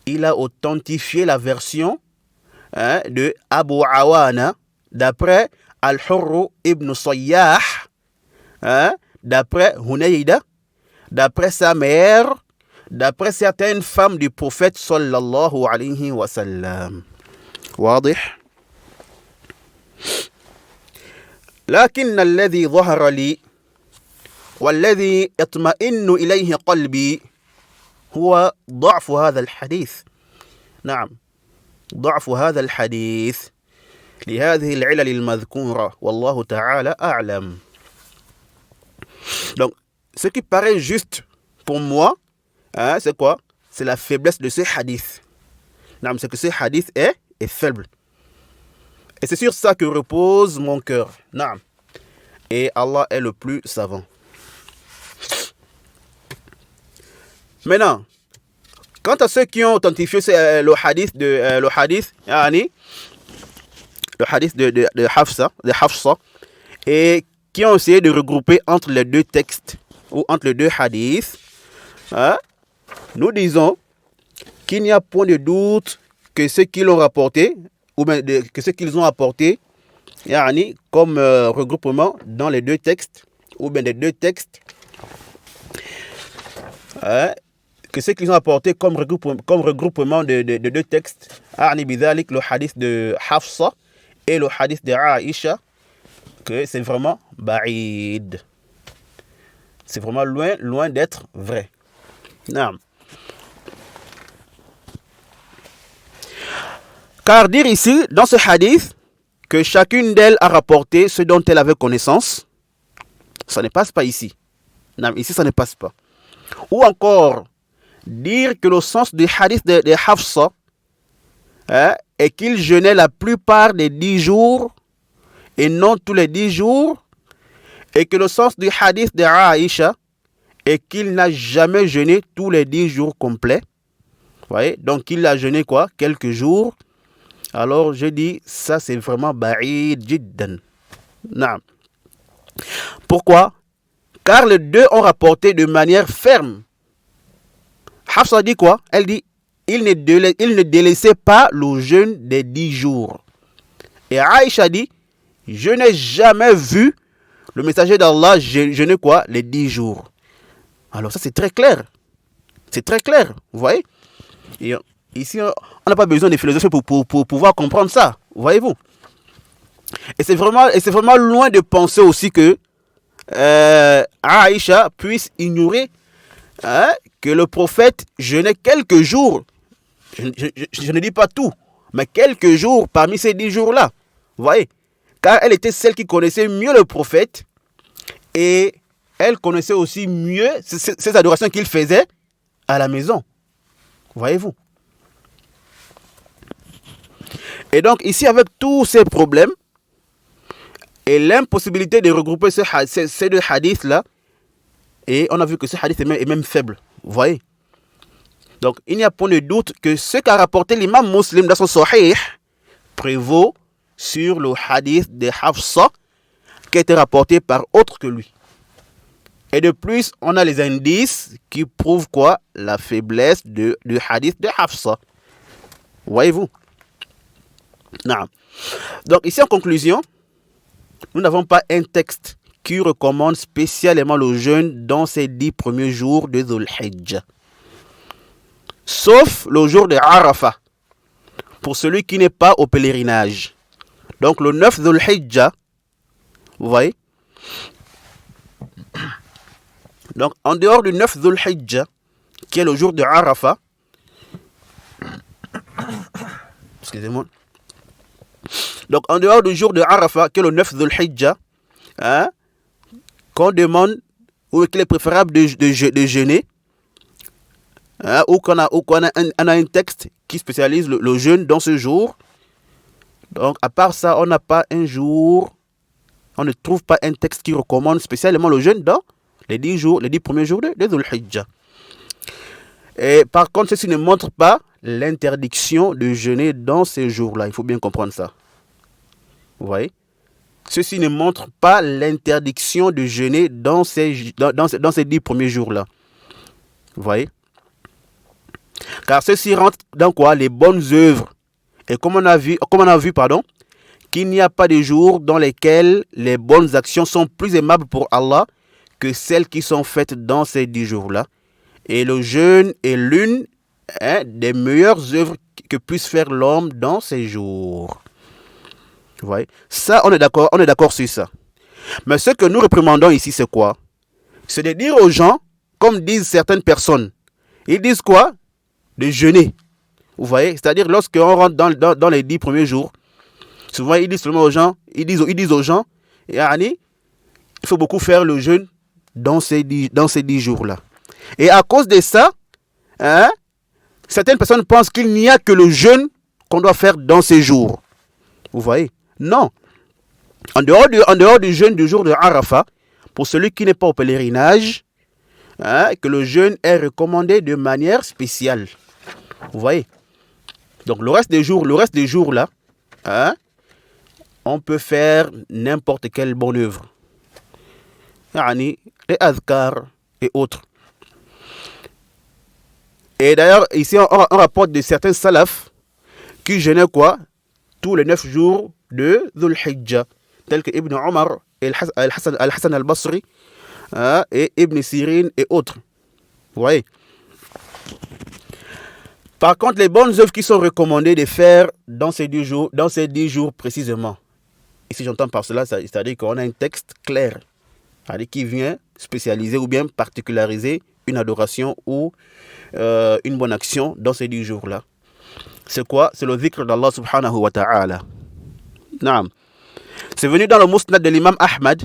il a authentifié la version de Abu Awana d'après Al-Hurr ibn Sayyah, d'après Hunayda, d'après sa mère, d'après certaines femmes du prophète sallallahu alayhi wa sallam. واضح. لكن الذي ظهر لي والذي يطمئن إليه قلبي هو ضعف هذا الحديث. نعم، ضعف هذا الحديث لهذه العلل المذكورة والله تعالى أعلم. Donc, ce qui paraît juste pour moi, c'est quoi? C'est la faiblesse de ce hadith. Non, c'est que ce hadith est faible. Et c'est sur ça que repose mon cœur. Non. Et Allah est le plus savant. Maintenant, quant à ceux qui ont authentifié le hadith de Hafsa, et qui ont essayé de regrouper entre les deux textes ou entre les deux hadiths, nous disons qu'il n'y a point de doute que ceux qui l'ont rapporté, ou bien que ceux qu'ils ont apporté, comme regroupement dans les deux textes, ou bien les deux textes, que ceux qu'ils ont apporté comme regroupement de deux textes, le hadith de Hafsa et le hadith de Aïcha, que c'est vraiment ba'id. C'est vraiment loin d'être vrai. Non. Car dire ici, dans ce hadith, que chacune d'elles a rapporté ce dont elle avait connaissance, ça ne passe pas ici. Non, ici, ça ne passe pas. Ou encore, dire que le sens du hadith de Hafsa est qu'il jeûnait la plupart des 10 jours et non tous les 10 jours, et que le sens du hadith de Aïcha est qu'il n'a jamais jeûné tous les 10 jours complets. Vous voyez? Donc, il a jeûné quoi? Quelques jours. Alors, je dis, ça c'est vraiment ba'id jiddan. Non. Pourquoi? Car les deux ont rapporté de manière ferme. Hafsa dit quoi? Elle dit, il ne délaissait pas le jeûne des 10 jours. Et Aïcha dit, je n'ai jamais vu le messager d'Allah jeûner quoi? Les 10 jours. Alors ça c'est très clair. C'est très clair, vous voyez? Et ici, on n'a pas besoin de philosophie pour pouvoir comprendre ça, voyez-vous? Et c'est vraiment loin de penser aussi que Aïcha puisse ignorer que le prophète jeûnait quelques jours. Je ne dis pas tout, mais quelques jours parmi ces 10 jours-là. Vous voyez? Car elle était celle qui connaissait mieux le prophète Et elle connaissait aussi mieux ces adorations qu'il faisait à la maison. Voyez-vous. Et donc ici, avec tous ces problèmes et l'impossibilité de regrouper ces deux hadiths-là, et on a vu que ce hadith est même faible. Vous voyez. Donc il n'y a point de doute que ce qu'a rapporté l'imam Muslim dans son Sahih prévaut sur le hadith de Hafsa qui a été rapporté par autre que lui. Et de plus, on a les indices qui prouvent quoi? La faiblesse du hadith de Hafsa. Voyez-vous? Non. Donc ici en conclusion, nous n'avons pas un texte qui recommande spécialement le jeûne dans ces 10 premiers jours de Dhul Hijjah. Sauf le jour de Arafah, pour celui qui n'est pas au pèlerinage. Donc le 9 Dhul Hijjah, vous voyez? Donc en dehors du 9 Dhul Hijjah, qui est le jour de Arafah, excusez-moi. Donc en dehors du jour de Arafah, qui est le 9 Dhul Hijjah, qu'on demande ou qu'il est préférable de jeûner, ou qu'on a un texte qui spécialise le jeûne dans ce jour. Donc à part ça, on n'a pas un jour, on ne trouve pas un texte qui recommande spécialement le jeûne dans les 10 premiers jours de Dhul Hijjah. Et par contre, ceci ne montre pas l'interdiction de jeûner dans ces jours-là. Il faut bien comprendre ça. Vous voyez? Ceci ne montre pas l'interdiction de jeûner dans ces 10 premiers jours-là. Vous voyez? Car ceci rentre dans quoi? Les bonnes œuvres. Et comme on a vu, qu'il n'y a pas de jours dans lesquels les bonnes actions sont plus aimables pour Allah que celles qui sont faites dans ces 10 jours-là. Et le jeûne est l'une des meilleures œuvres que puisse faire l'homme dans ces jours. Vous voyez? Ça, on est d'accord sur ça. Mais ce que nous réprimandons ici, c'est quoi? C'est de dire aux gens, comme disent certaines personnes, ils disent quoi? De jeûner. Vous voyez? C'est-à-dire, lorsqu'on rentre dans les 10 premiers jours, souvent ils disent seulement aux gens, ils disent aux gens, il faut beaucoup faire le jeûne dans ces 10 jours-là. Et à cause de ça, certaines personnes pensent qu'il n'y a que le jeûne qu'on doit faire dans ces jours. Vous voyez? Non. En dehors du jeûne du jour de Arafah, pour celui qui n'est pas au pèlerinage, que le jeûne est recommandé de manière spéciale. Vous voyez? Donc le reste des jours là, on peut faire n'importe quelle bonne œuvre. Les adhkar et autres. Et d'ailleurs, ici, on rapporte de certains salafs qui jeûnaient quoi? Tous les 9 jours de Dhul Hijjah, tels que Ibn Omar, et Al-Hassan al-Basri, et Ibn Sirin et autres. Vous voyez? Par contre, les bonnes œuvres qui sont recommandées de faire dans ces 10 jours précisément. Ici, j'entends par cela, c'est-à-dire qu'on a un texte clair, c'est-à-dire qui vient spécialiser ou bien particulariser une adoration ou une bonne action dans ces 10 jours-là. C'est quoi? C'est le dhikr d'Allah subhanahu wa ta'ala. Naam. C'est venu dans le Musnad de l'imam Ahmad,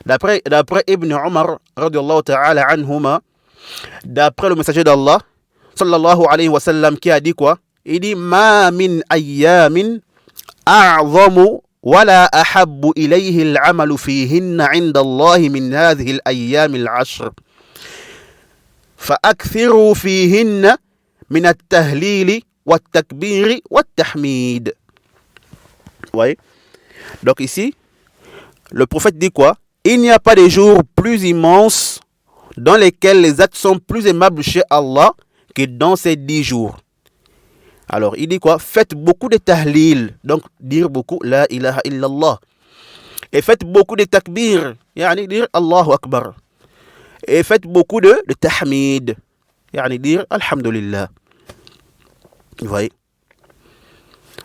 d'après Ibn Omar, radiallahu ta'ala anhuma, d'après le messager d'Allah, sallallahu alayhi wa sallam, qui a dit quoi? Il dit, ma min ayyamin a'zamu wala ahabbu ilayhi al-amalu fihinna 'inda Allah min hadhihi al-ayyam al-'ashr. فأكثروا فيهن من التهليل والتكبير والتحميد. Oui. Donc ici, le prophète dit quoi? Il n'y a pas de jours plus immenses dans lesquels les actes sont plus aimables chez Allah que dans ces 10 jours. Alors il dit quoi? Faites beaucoup de tahlil, donc dire beaucoup la ilaha illallah. Et faites beaucoup de takbir, yani dire Allahu Akbar. Et faites beaucoup de tahmid, yani dire alhamdulillah. Vous voyez?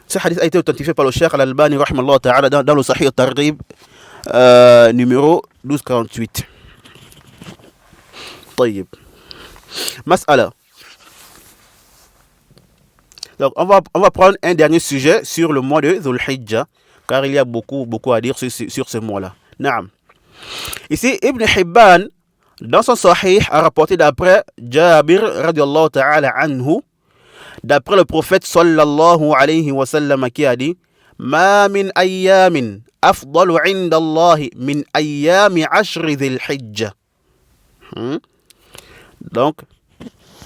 Ce hadith a été authentifié par le Cheikh Al-Albani rahimahullah ta'ala dans le Sahih al-Targhib numéro 1248. طيب. Mas'ala. Donc on va prendre un dernier sujet sur le mois de Dhul Hijjah, car il y a beaucoup à dire sur ce mois-là. Naam. Ici, Ibn Hibban, dans son Sahih, a rapporté d'après Jabir, radiallahu ta'ala anhu, d'après le prophète sallallahu alayhi wa sallam qui a dit Ma min ayyamin afdalu inda Allahi min ayyami ashri dhil hijja. Donc,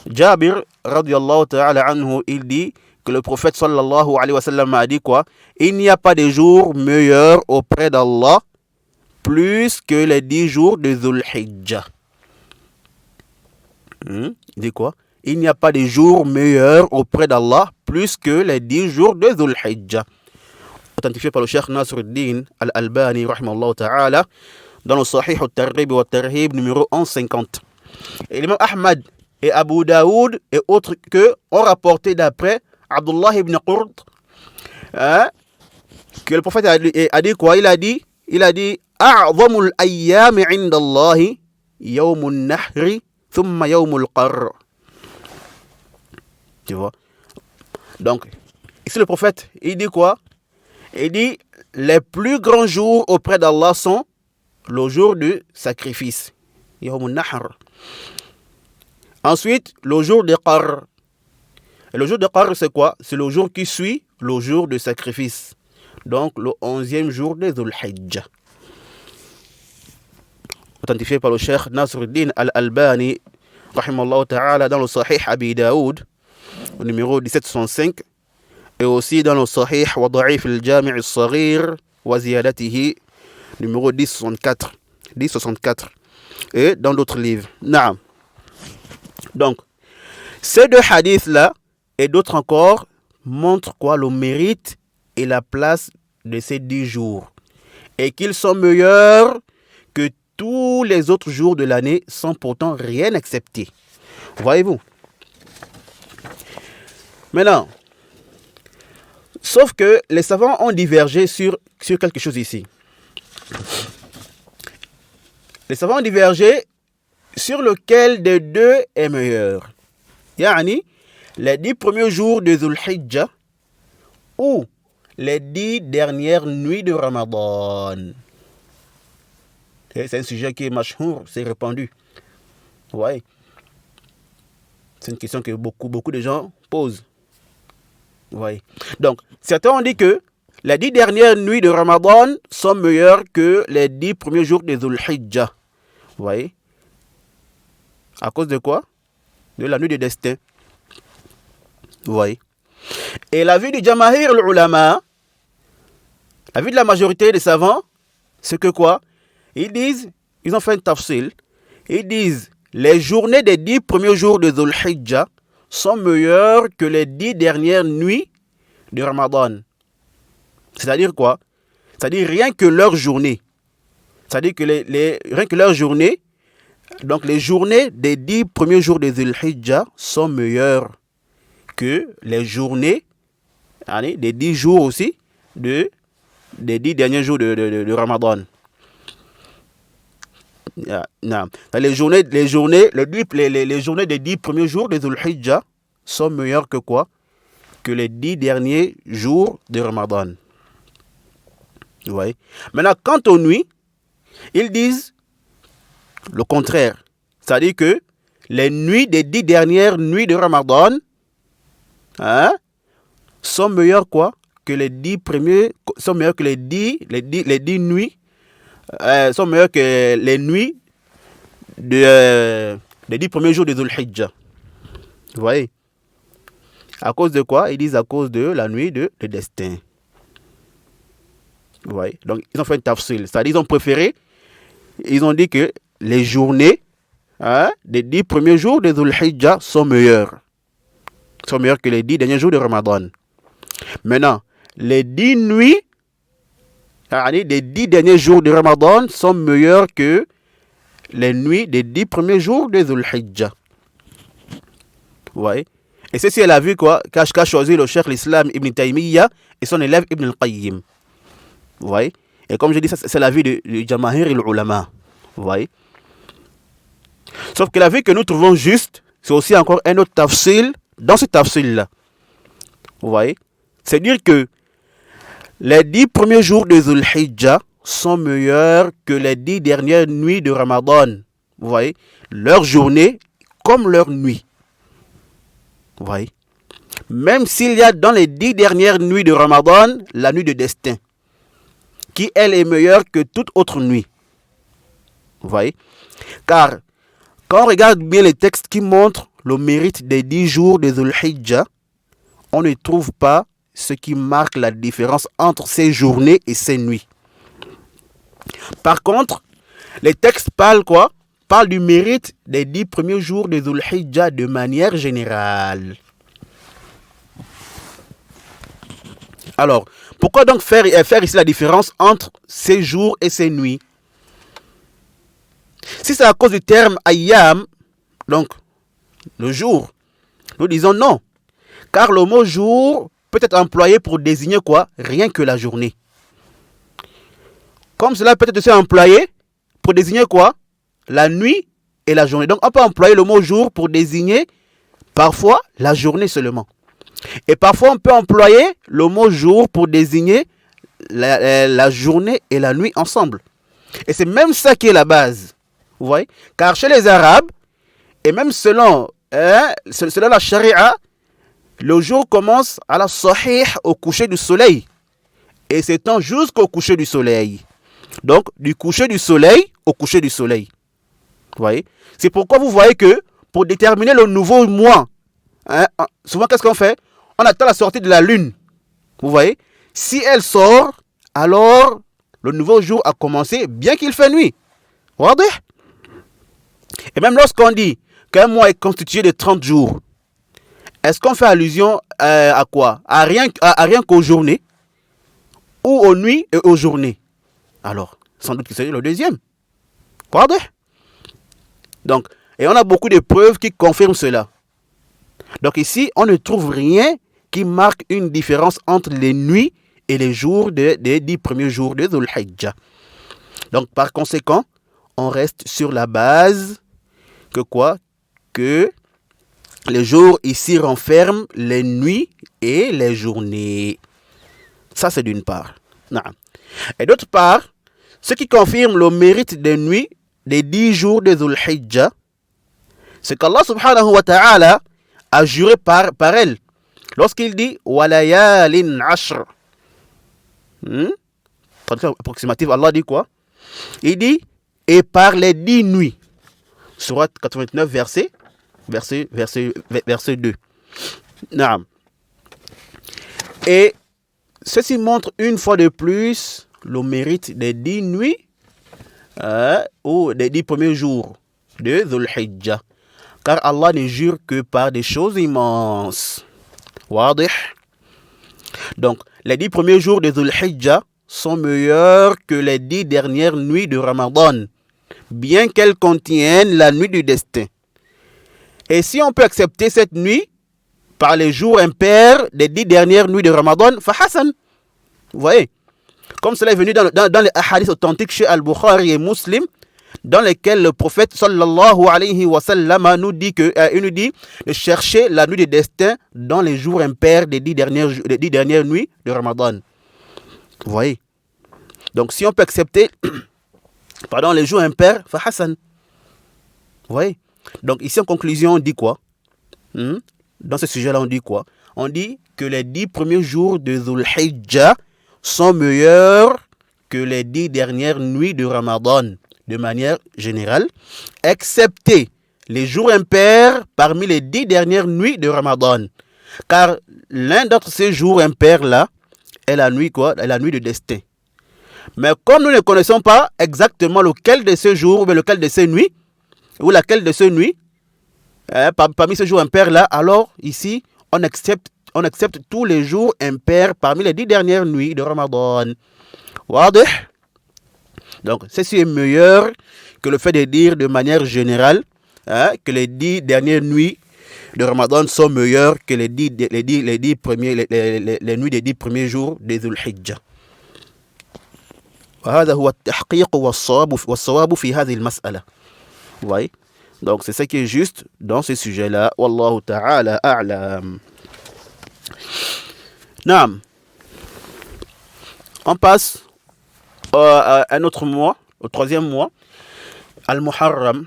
Jabir, radiallahu ta'ala anhu, il dit que le prophète sallallahu alayhi wa sallam a dit quoi? Il n'y a pas de jour meilleur auprès d'Allah plus que les 10 jours de Dhul Hijjah. Il dit quoi? Il n'y a pas de jour meilleur auprès d'Allah plus que les 10 jours de Dhul Hijjah. Authentifié par le Cheikh Nasruddin Al-Albani, rahimahullah ta'ala, dans le Sahih al-Targhib wa Tarhib numéro 1150. Et l'imam Ahmad et Abu Daoud et autres que ont rapporté d'après Abdullah ibn Qurt que le prophète a dit quoi? Il a dit A'zamul ayyami inda Allahi yawmun nahri thumma yawmul qarr. Tu vois? Donc, ici le prophète, il dit quoi? Il dit les plus grands jours auprès d'Allah sont le jour du sacrifice. Yawmun nahr. Ensuite, le jour de Qarr. Et le jour de Qarr, c'est quoi? C'est le jour qui suit le jour de sacrifice. Donc, le 11e jour de Dhul Hijjah. Authentifié par le Cheikh Nasruddin Al-Albani, rahimahullah ta'ala, dans le Sahih Abi Daoud, au numéro 1765, et aussi dans le Sahih wa Da'if al-Jami' al-Saghir wa Ziyadatihi, numéro 1064, et dans d'autres livres. Naam. Donc, ces deux hadiths-là, et d'autres encore, montrent quoi? Le mérite et la place de ces 10 jours. Et qu'ils sont meilleurs que tous les autres jours de l'année, sans pourtant rien accepter. Voyez-vous? Maintenant, sauf que les savants ont divergé sur quelque chose ici. Les savants ont divergé sur lequel des deux est meilleur. Yani, les 10 premiers jours de Dhul Hijjah ou les 10 dernières nuits de Ramadan. C'est un sujet qui est mashhour, c'est répandu. Ouais. C'est une question que beaucoup de gens posent. Ouais. Donc, certains ont dit que les 10 dernières nuits de Ramadan sont meilleures que les 10 premiers jours de Dhul Hijjah. Vous voyez? À cause de quoi? De la nuit de destin. Vous voyez? Et la vue du Jamahir al-Ulama, la vue de la majorité des savants, c'est que quoi? Ils disent, ils ont fait un tafsil, ils disent, les journées des 10 premiers jours de Dhul Hijjah sont meilleures que les 10 dernières nuits de Ramadan. C'est-à-dire quoi? C'est-à-dire rien que leur journée. C'est-à-dire que rien que leur journée, donc les journées des 10 premiers jours de Dhul Hijjah sont meilleures que les journées des 10 jours aussi des 10 derniers jours de Ramadan. Les journées des 10 premiers jours de Dhul Hijjah sont meilleures que quoi? Que les 10 derniers jours de Ramadan. Vous voyez? Maintenant, quant aux nuits, ils disent le contraire. C'est-à-dire que les nuits des 10 dernières nuits de Ramadan sont meilleures quoi? Que les 10 premiers, sont meilleures que les 10 nuits, sont meilleures que les nuits des 10 premiers jours de Dhul Hijjah. Vous voyez? À cause de quoi? Ils disent à cause de la nuit de destin. Vous voyez? Donc, ils ont fait un tafsil. C'est-à-dire, ils ont dit que les journées des 10 premiers jours de Dhul Hijjah sont meilleures. Sont meilleures que les 10 derniers jours de Ramadan. Maintenant, les 10 nuits des 10 derniers jours de Ramadan sont meilleures que les nuits des 10 premiers jours de Dhul Hijjah. Vous voyez? Et ceci est la vue qu'a choisi le Cheikh l'Islam Ibn Taymiyyah et son élève Ibn al-Qayyim. Vous voyez? Et comme je dis, c'est la vue de Jamahir al-Ulama. Vous voyez? Sauf que la vue que nous trouvons juste, c'est aussi encore un autre tafsil dans ce tafsil-là. Vous voyez? C'est dire que les 10 premiers jours de Dhul Hijjah sont meilleures que les 10 dernières nuits de Ramadan. Vous voyez, leur journée comme leur nuit. Vous voyez, même s'il y a dans les 10 dernières nuits de Ramadan, la nuit de destin, qui elle est meilleure que toute autre nuit. Vous voyez, car quand on regarde bien les textes qui montrent le mérite des 10 jours de Dhul Hijjah, on ne trouve pas ce qui marque la différence entre ces journées et ces nuits. Par contre, les textes parlent quoi? Parlent du mérite des 10 premiers jours de Dhul Hijjah de manière générale. Alors, pourquoi donc faire ici la différence entre ces jours et ces nuits? Si c'est à cause du terme ayyam, donc le jour, nous disons non. Car le mot jour peut être employé pour désigner quoi? Rien que la journée. Comme cela peut être aussi employé pour désigner quoi? La nuit et la journée. Donc on peut employer le mot jour pour désigner parfois la journée seulement. Et parfois on peut employer le mot jour pour désigner la journée et la nuit ensemble. Et c'est même ça qui est la base. Vous voyez? Car chez les Arabes, et même selon la charia, le jour commence à la sahih au coucher du soleil. Et s'étend jusqu'au coucher du soleil. Donc, du coucher du soleil au coucher du soleil. Vous voyez? C'est pourquoi vous voyez que pour déterminer le nouveau mois, souvent qu'est-ce qu'on fait? On attend la sortie de la lune. Vous voyez? Si elle sort, alors le nouveau jour a commencé, bien qu'il fait nuit. Regardez. Et même lorsqu'on dit qu'un mois est constitué de 30 jours, est-ce qu'on fait allusion à quoi? À rien qu'aux journées, ou aux nuits et aux journées? Alors, sans doute que c'est le deuxième. Regardez. Donc, et on a beaucoup de preuves qui confirment cela. Donc ici, on ne trouve rien qui marque une différence entre les nuits et les jours des 10 premiers jours de Dhul Hijjah. Donc, par conséquent, on reste sur la base que quoi? Que les jours ici renferment les nuits et les journées. Ça, c'est d'une part. Non. Et d'autre part, ce qui confirme le mérite des nuits des 10 jours de Dhul Hijjah, c'est qu'Allah subhanahu wa ta'ala a juré par elle. Lorsqu'il dit « Walayalin ashr ». Traduction approximative, Allah dit quoi? Il dit « Et par les 10 nuits ». Sourate 89, verset 2. Naam. Et ceci montre une fois de plus le mérite des 10 nuits ou des 10 premiers jours de Dhul Hijjah. Car Allah ne jure que par des choses immenses. Wadih. Donc, les 10 premiers jours de Dhul Hijjah sont meilleurs que les 10 dernières nuits de Ramadan, bien qu'elles contiennent la nuit du destin. Et si on peut accepter cette nuit par les jours impairs des 10 dernières nuits de Ramadan, fa Hassan. Vous voyez? Comme cela est venu dans les hadiths authentiques chez Al-Bukhari et Muslim, dans lesquels le prophète sallallahu alayhi wa sallam nous dit de chercher la nuit du destin dans les jours impairs des 10 dernières nuits de Ramadan. Vous voyez? Donc si on peut accepter les jours impairs, fa Hassan. Vous voyez? Donc ici en conclusion, on dit quoi? Dans ce sujet-là, on dit quoi? On dit que les 10 premiers jours de Dhul Hijjah sont meilleurs que les 10 dernières nuits de Ramadan, de manière générale, excepté les jours impairs parmi les 10 dernières nuits de Ramadan. Car l'un d'entre ces jours impairs-là est la nuit quoi? Est la nuit de destin. Mais comme nous ne connaissons pas exactement lequel de ces jours, ou lequel de ces nuits, ou laquelle de ces nuits, parmi ces jours impairs-là, alors ici, on accepte tous les jours impairs parmi les 10 dernières nuits de Ramadan. Wadih. Donc, ceci est meilleur que le fait de dire de manière générale que les 10 dernières nuits de Ramadan sont meilleures que les nuits des 10 premiers jours de Dhul Hijjah. وهذا هو التحقيق والصواب في هذه المسألة. Vous voyez? Donc, c'est ce qui est juste dans ce sujet-là. Wallahu ta'ala a'lam. Naam. On passe un autre mois, le troisième mois, Al-Muharram.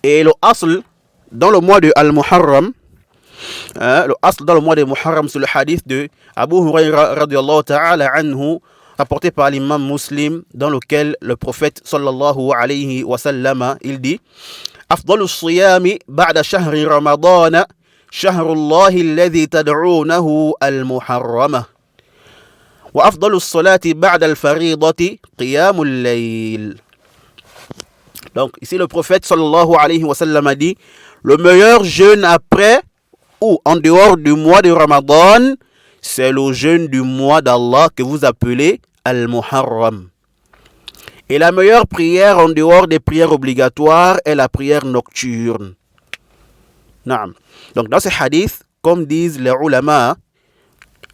Et le asl dans le mois de Al-Muharram, le asl dans le mois de Muharram, c'est le hadith de Abu Huraira radiyallahu ta'ala anhu, rapporté par l'imam Muslim, dans lequel le prophète sallallahu alayhi wa sallam, il dit: Afdalu siyami ba'da shahri Ramadan, shahrullahi alladhi tad'unahu al-Muharramah. Wa afdalu salati ba'da al-faridati qiyamul layl. Donc ici le prophète sallallahu alayhi wa sallam a dit: le meilleur jeûne après ou en dehors du mois de Ramadan, c'est le jeûne du mois d'Allah que vous appelez Al-Muharram. Et la meilleure prière en dehors des prières obligatoires est la prière nocturne. Naam. Donc dans ce hadith, comme disent les ulama,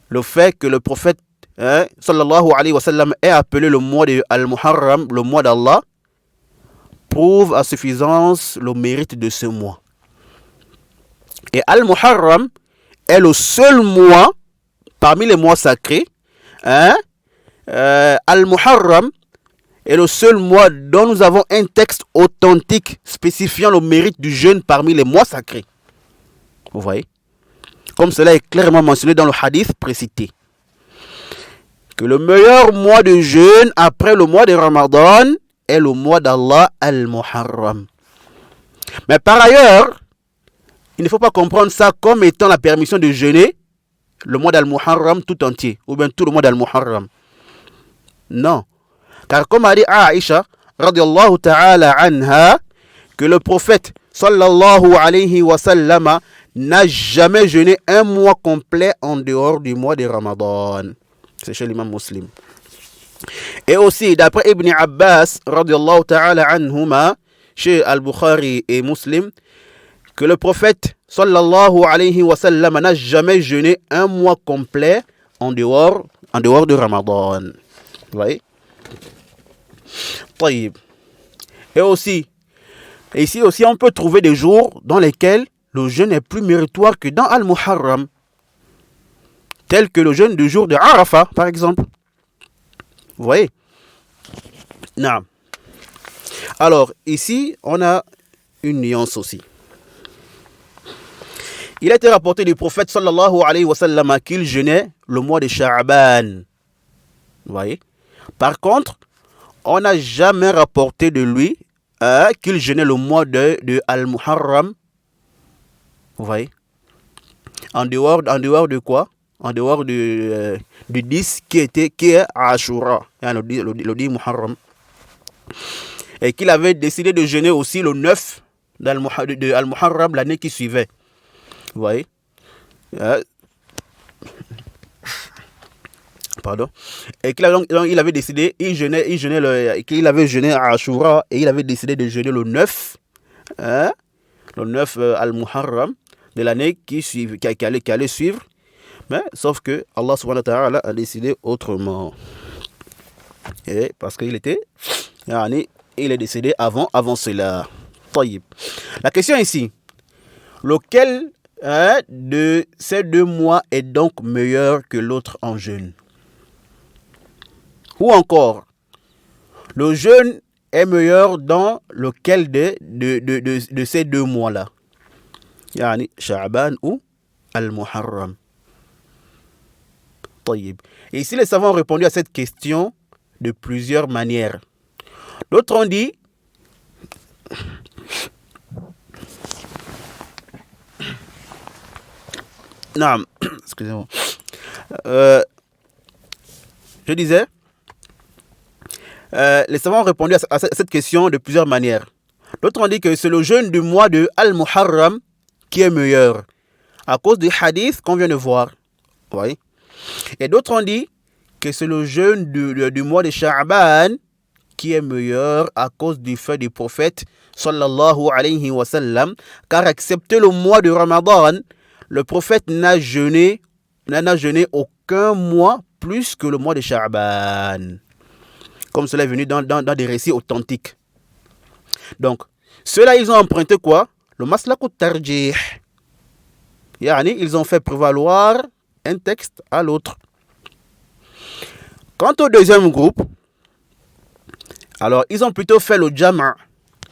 le fait que le prophète sallallahu alayhi wa sallam ait appelé le mois de Al-Muharram le mois d'Allah prouve à suffisance le mérite de ce mois. Et Al-Muharram est le seul mois parmi les mois sacrés. Al-Muharram est le seul mois dont nous avons un texte authentique spécifiant le mérite du jeûne parmi les mois sacrés. Vous voyez? Comme cela est clairement mentionné dans le hadith précité. Que le meilleur mois de jeûne après le mois de Ramadan est le mois d'Allah Al-Muharram. Mais par ailleurs, il ne faut pas comprendre ça comme étant la permission de jeûner le mois d'Al-Muharram tout entier, ou bien tout le mois d'Al-Muharram. Non. Car comme a dit Aïcha, radiyallahu ta'ala anha, que le prophète, sallallahu alayhi wa sallam, n'a jamais jeûné un mois complet en dehors du mois de Ramadan. C'est chez l'imam Muslim. Et aussi, d'après Ibn Abbas, radiyallahu ta'ala anhuma, chez Al-Bukhari et Muslim, que le prophète, sallallahu alayhi wa sallam, n'a jamais jeûné un mois complet en dehors de Ramadan. Vous voyez? Taïb. Et aussi, ici aussi, on peut trouver des jours dans lesquels le jeûne est plus méritoire que dans Al-Muharram, tel que le jeûne du jour de Arafah, par exemple. Vous voyez? Non. Alors, ici, on a une nuance aussi. Il a été rapporté du prophète sallallahu alayhi wa sallam qu'il jeûnait le mois de Sha'ban. Vous voyez? Par contre, on n'a jamais rapporté de lui qu'il jeûnait le mois de Al-Muharram. Vous voyez? En dehors de quoi? En dehors du 10 qui est Ashura, le 10 Muharram. Et qu'il avait décidé de jeûner aussi le 9 de Al-Muharram l'année qui suivait. Vous voyez? Pardon. Et qu'il avait décidé, qu'il avait jeûné à Ashura et il avait décidé de jeûner le 9, le 9 Al-Muharram de l'année qui allait suivre. Mais sauf que Allah subhanahu wa ta'ala a décidé autrement. Et parce qu'il il est décédé avant cela. Taïb. La question ici, lequel de ces 2 mois est donc meilleur que l'autre en jeûne? Ou encore, le jeûne est meilleur dans lequel de ces 2 mois-là? Yani Sha'ban ou Al-Muharram. Taïb. Et ici, les savants ont répondu à cette question de plusieurs manières. D'autres ont dit non, excusez-moi. Je disais, les savants ont répondu à cette question de plusieurs manières. D'autres ont dit que c'est le jeûne du mois de Al-Muharram qui est meilleur, à cause du hadith qu'on vient de voir. Oui. Et d'autres ont dit que c'est le jeûne du mois de Sha'ban qui est meilleur à cause du fait du prophète sallallahu alayhi wa sallam, car excepté le mois de Ramadan, le prophète n'a jeûné aucun mois plus que le mois de Sha'ban, comme cela est venu dans des récits authentiques. Donc, ceux-là, ils ont emprunté quoi? Le maslakut tarjih. Yani, ils ont fait prévaloir un texte à l'autre. Quant au deuxième groupe, alors ils ont plutôt fait le jama'.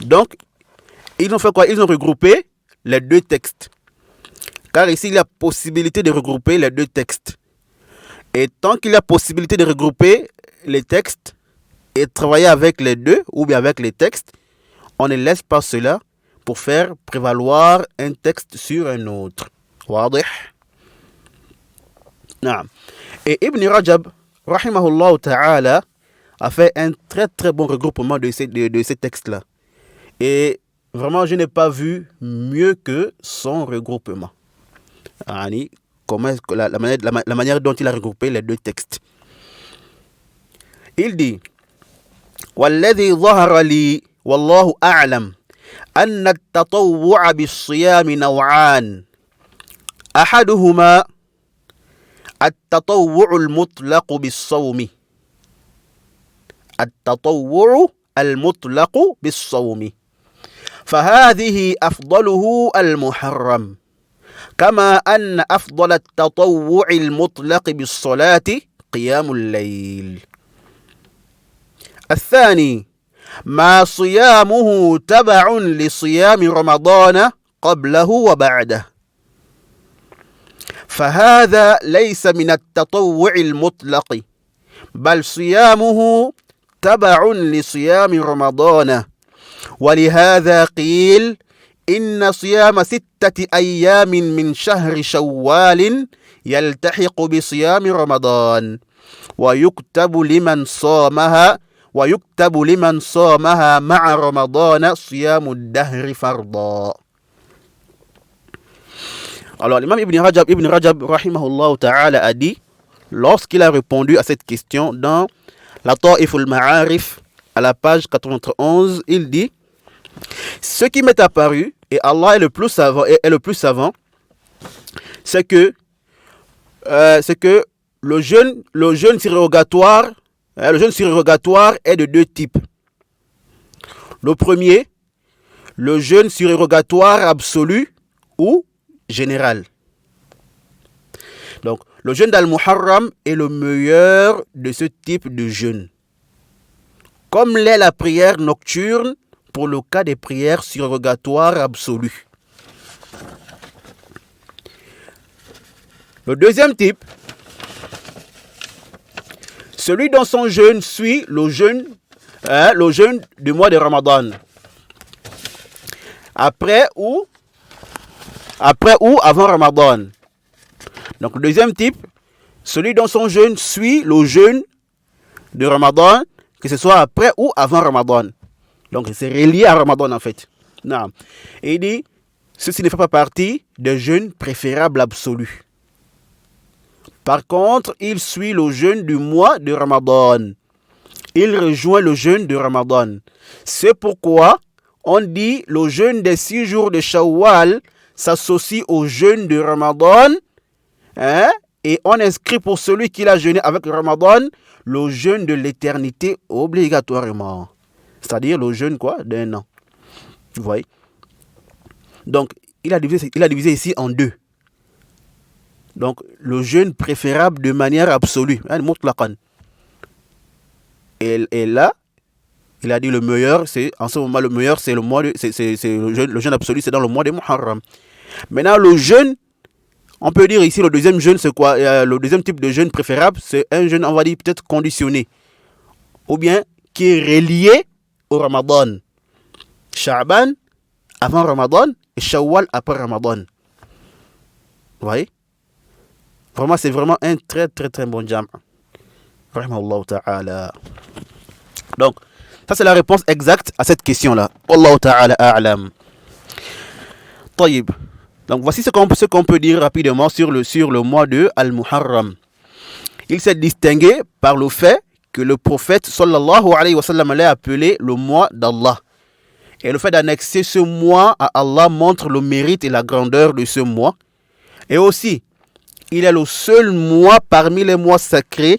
Donc, ils ont fait quoi? Ils ont regroupé les deux textes. Car ici, il y a possibilité de regrouper les deux textes. Et tant qu'il y a possibilité de regrouper les textes et travailler avec les deux ou bien avec les textes, on ne laisse pas cela pour faire prévaloir un texte sur un autre. Wadih? Naam. Et Ibn Rajab, rahimahullah ta'ala, a fait un très très bon regroupement de ces textes-là. Et vraiment, je n'ai pas vu mieux que son regroupement. La manière dont il a regroupé les deux textes. Il dit والذي ظهر لي والله أعلم أن التطوع بالصيام نوعان أحدهما التطوع المطلق بالصوم التطوع المطلق بالصوم فهذه أفضله المحرم كما أن أفضل التطوع المطلق بالصلاة قيام الليل الثاني ما صيامه تبع لصيام رمضان قبله وبعده فهذا ليس من التطوع المطلق بل صيامه تبع لصيام رمضان ولهذا قيل إن صيام 6 أيام من شهر شوال يلتحق بصيام رمضان ويكتب لمن صامها مع رمضان صيام الدهر فرضا. Alors l'imam Ibn Rajab rahimahullah ta'ala a dit, lorsqu'il a répondu à cette question dans la Ta'if al-Ma'arif à la page 91, il dit: ce qui m'est apparu, et Allah est le plus savant, c'est que le jeûne surrogatoire est de deux types. Le premier, le jeûne surrogatoire absolu ou général. Donc, le jeûne d'Al-Muharram est le meilleur de ce type de jeûne. Comme l'est la prière nocturne pour le cas des prières surrogatoires absolues. Le deuxième type, celui dont son jeûne suit le jeûne du mois de Ramadan. Après ou avant Ramadan. Donc le deuxième type, celui dont son jeûne suit le jeûne de Ramadan, que ce soit après ou avant Ramadan. Donc c'est relié à Ramadan en fait. Non. Et il dit, ceci ne fait pas partie des jeûnes préférables absolus. Par contre, il suit le jeûne du mois de Ramadan. Il rejoint le jeûne de Ramadan. C'est pourquoi on dit le jeûne des 6 jours de Shawwal s'associe au jeûne de Ramadan. Et on inscrit pour celui qui l'a jeûné avec Ramadan le jeûne de l'éternité obligatoirement. C'est-à-dire le jeûne d'un an. Vous voyez? Donc, il a divisé ici en deux. Donc, le jeûne préférable de manière absolue. Et là, il a dit le meilleur, en ce moment, le meilleur, c'est le jeûne absolu, c'est dans le mois de Muharram. Maintenant, le jeûne, on peut dire ici, le deuxième jeûne, c'est quoi? Le deuxième type de jeûne préférable, c'est un jeûne, on va dire, peut-être conditionné. Ou bien, qui est relié au Ramadan. Sha'ban avant Ramadan et Shawwal après Ramadan. Vous voyez? Vraiment, c'est vraiment un très très très bon jam'. Rahimahullah ta'ala. Donc, ça c'est la réponse exacte à cette question-là. Wallahu ta'ala a'lam. Taïb. Donc, voici ce qu'on peut dire rapidement sur le mois de Al-Muharram. Il s'est distingué par le fait que le prophète sallallahu alayhi wa sallam l'a appelé le mois d'Allah. Et le fait d'annexer ce mois à Allah montre le mérite et la grandeur de ce mois. Et aussi, il est le seul mois parmi les mois sacrés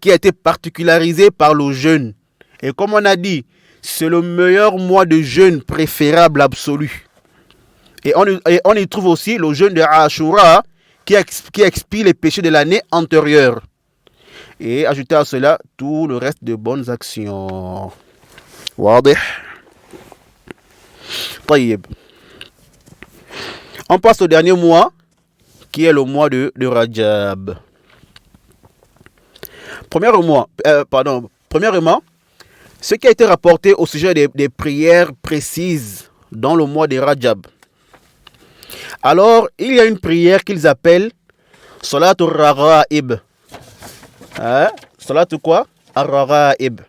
qui a été particularisé par le jeûne. Et comme on a dit, c'est le meilleur mois de jeûne préférable absolu. Et on y trouve aussi le jeûne de Ashura qui expie les péchés de l'année antérieure. Et ajouter à cela tout le reste de bonnes actions. واضح. طيب. On passe au dernier mois, qui est le mois de Rajab. Premièrement, ce qui a été rapporté au sujet des prières précises dans le mois de Rajab. Alors, il y a une prière qu'ils appellent Salatul Raghaib. Salatul quoi? Ar-Raghaib.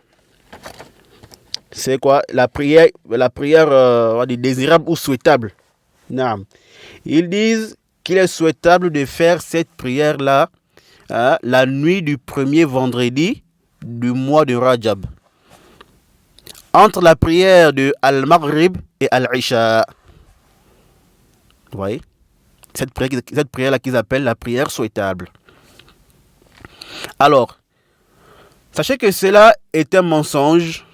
C'est quoi? La prière désirable ou souhaitable. Non. Ils disent qu'il est souhaitable de faire cette prière-là la nuit du premier vendredi du mois de Rajab. Entre la prière de Al-Maghrib et Al-Isha. Vous voyez? Cette prière-là qu'ils appellent la prière souhaitable. Alors, sachez que cela est un mensonge,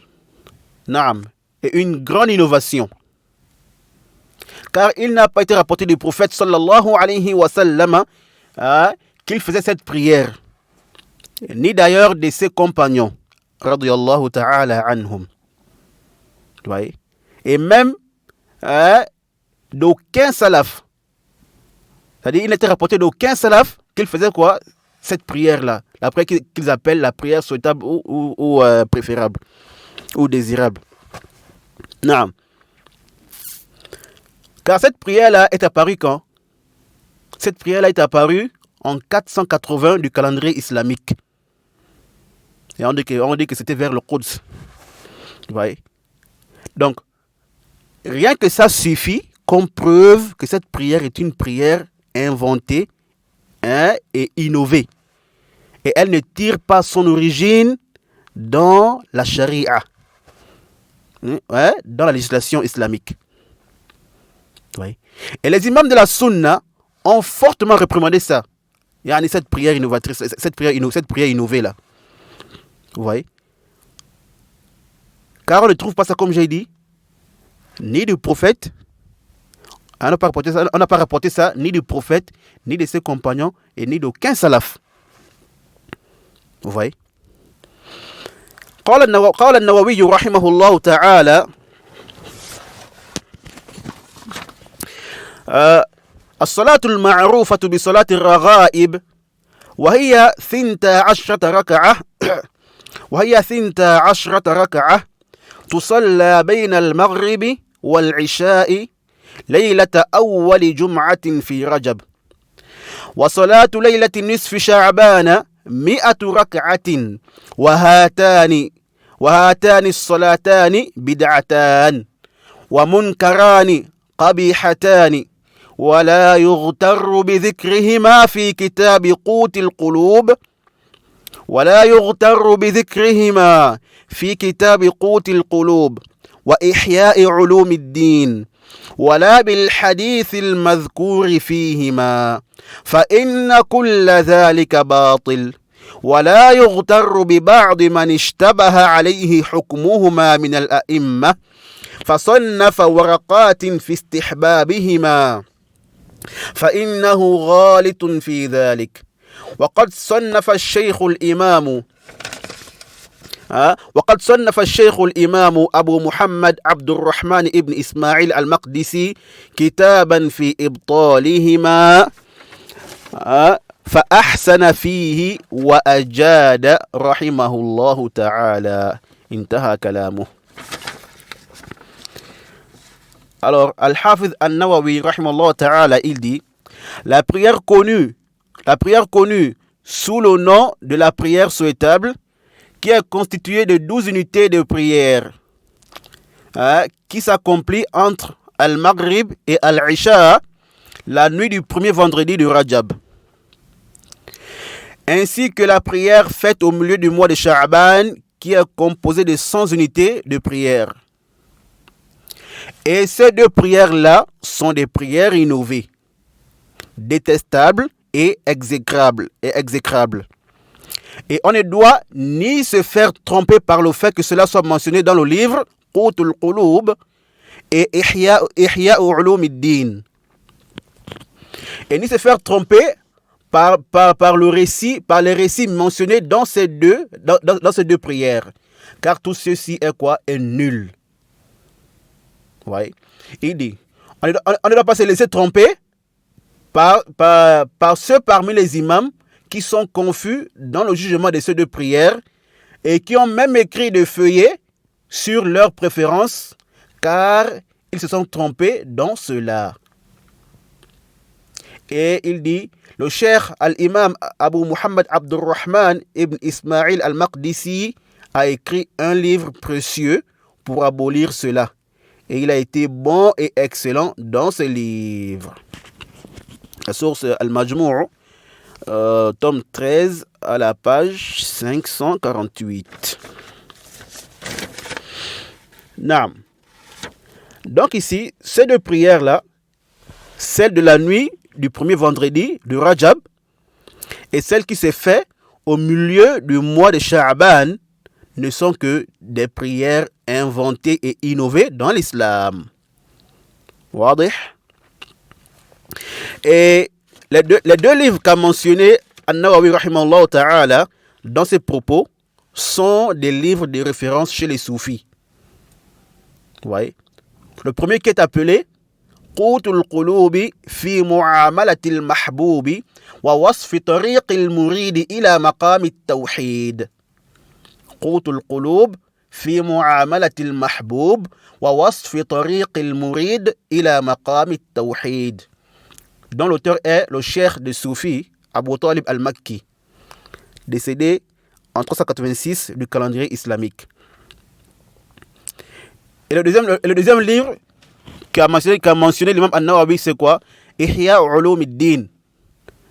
naam, et une grande innovation. Car il n'a pas été rapporté du prophète sallallahu alayhi wa sallam qu'il faisait cette prière, ni d'ailleurs de ses compagnons, radiyallahu ta'ala anhum. Vous voyez? Et même d'aucun salaf. C'est-à-dire, il n'était rapporté d'aucun salaf qu'il faisait quoi? Cette prière-là, la prière qu'ils appellent la prière souhaitable ou préférable, ou désirable. Non. Car cette prière-là est apparue quand? Cette prière-là est apparue en 480 du calendrier islamique. Et on dit que c'était vers le Quds. Vous voyez? Donc, rien que ça suffit comme preuve que cette prière est une prière inventée et innovée. Et elle ne tire pas son origine dans la charia, dans la législation islamique. Oui. Et les imams de la sunna ont fortement réprimandé ça. Il y a cette prière innovatrice, cette prière innovée là. Vous voyez? Car on ne trouve pas ça, comme j'ai dit, ni du prophète. On n'a pas rapporté ça ni du prophète, ni de ses compagnons, et ni d'aucun salaf. Vous voyez? قال النووي رحمه الله تعالى الصلاة المعروفة بصلاة الرغائب وهي 12 ركعة تصلى بين المغرب والعشاء ليلة أول جمعة في رجب وصلاة ليلة نصف شعبان 100 ركعة وهاتان الصلاتان بدعتان ومنكران قبيحتان ولا يغتر بذكرهما في كتاب قوت القلوب وإحياء علوم الدين ولا بالحديث المذكور فيهما فإن كل ذلك باطل ولا يغتر ببعض من اشتبه عليه حكمهما من الأئمة فصنف ورقات في استحبابهما فإنه غالط في ذلك وقد صنف الشيخ الإمام أبو محمد عبد الرحمن ابن إسماعيل المقدسي كتابا في إبطالهما فأحسن فيه وأجاد رحمه الله تعالى انتهى كلامه. Alors, Al-Hafiz An-Nawawi, rahimahullah ta'ala, il dit, la prière connue sous le nom de la prière souhaitable, qui est constituée de 12 unités de prière, qui s'accomplit entre Al-Maghrib et Al-Isha, la nuit du premier vendredi du Rajab, ainsi que la prière faite au milieu du mois de Sha'ban, qui est composée de 100 unités de prière. Et ces deux prières-là sont des prières innovées, détestables et exécrables. Et on ne doit ni se faire tromper par le fait que cela soit mentionné dans le livre Qutul Qulub et Ihya Ulum ad-Din. Et ni se faire tromper par les récits mentionnés dans ces deux prières. Car tout ceci est quoi? Est nul. Ouais. Il dit, on ne doit pas se laisser tromper par ceux parmi les imams qui sont confus dans le jugement de ces deux prières et qui ont même écrit des feuillets sur leurs préférences, car ils se sont trompés dans cela. Et il dit, le cheikh al-imam Abu Muhammad Abdurrahman ibn Ismail al-Maqdisi a écrit un livre précieux pour abolir cela. Et il a été bon et excellent dans ce livre. La source Al-Majmou', tome 13, à la page 548. Naam. Donc ici, ces deux prières-là, celle de la nuit du premier vendredi de Rajab et celle qui s'est faite au milieu du mois de Sha'ban, ne sont que des prières inventées et innovées dans l'islam. Wadih. Et les deux livres qu'a mentionné An-Nawawi rahimahullah ta'ala dans ses propos sont des livres de référence chez les soufis. Ouais. Le premier qui est appelé قوت القلوب في معاملة المحبوب ووصف طريق المريد إلى مقام التوحيد. قوت القلوب في معاملة المحبوب ووصف طريق المريد إلى مقام التوحيد. Dont l'auteur est le cheikh de Soufi, Abu Talib al-Makki, décédé en 386 du calendrier islamique. Et le deuxième livre qu'a mentionné l'imam An-Nawawi, c'est quoi? Ihya Ulumuddin,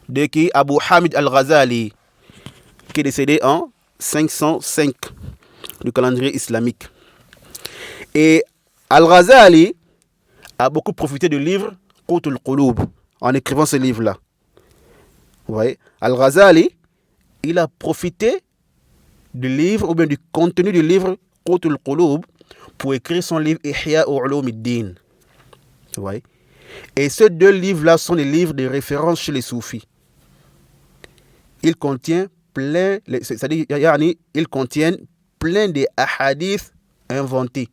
de qui? Abu Hamid al-Ghazali, qui est décédé en 505 du calendrier islamique. Et al-Ghazali a beaucoup profité du livre Qut al-Qulub en écrivant ce livre-là. Vous voyez, al-Ghazali, il a profité du livre ou bien du contenu du livre Qut al-Qulub pour écrire son livre Ihya Ulumuddin. Vous voyez? Et ces deux livres-là sont des livres de référence chez les soufis. Ils contiennent plein de hadiths inventés.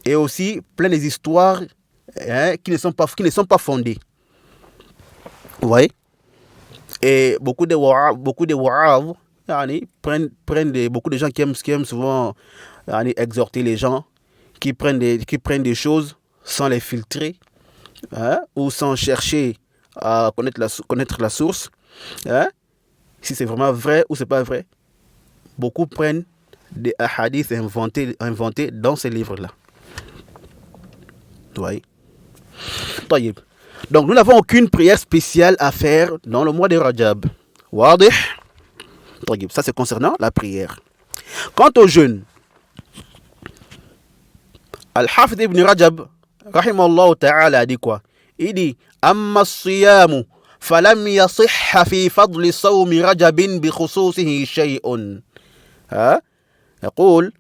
Et aussi plein des histoires qui ne sont pas fondées. Vous voyez? Et beaucoup de wa'ab beaucoup de gens qui aiment souvent exhorter les gens, qui prennent des choses sans les filtrer, ou sans chercher à connaître la source, si c'est vraiment vrai ou c'est pas vrai. Beaucoup prennent des hadiths inventés dans ces livres-là. Oui. Donc nous n'avons aucune prière spéciale à faire dans le mois de Rajab. Wadih. Ça c'est concernant la prière. Quant au jeûne, Al-Hafid ibn Rajab rahimahullah ta'ala a dit quoi? Il dit amma as-siyamu falam yasihha fi fadli sawmi rajabin bi khususihi shay'un. يقول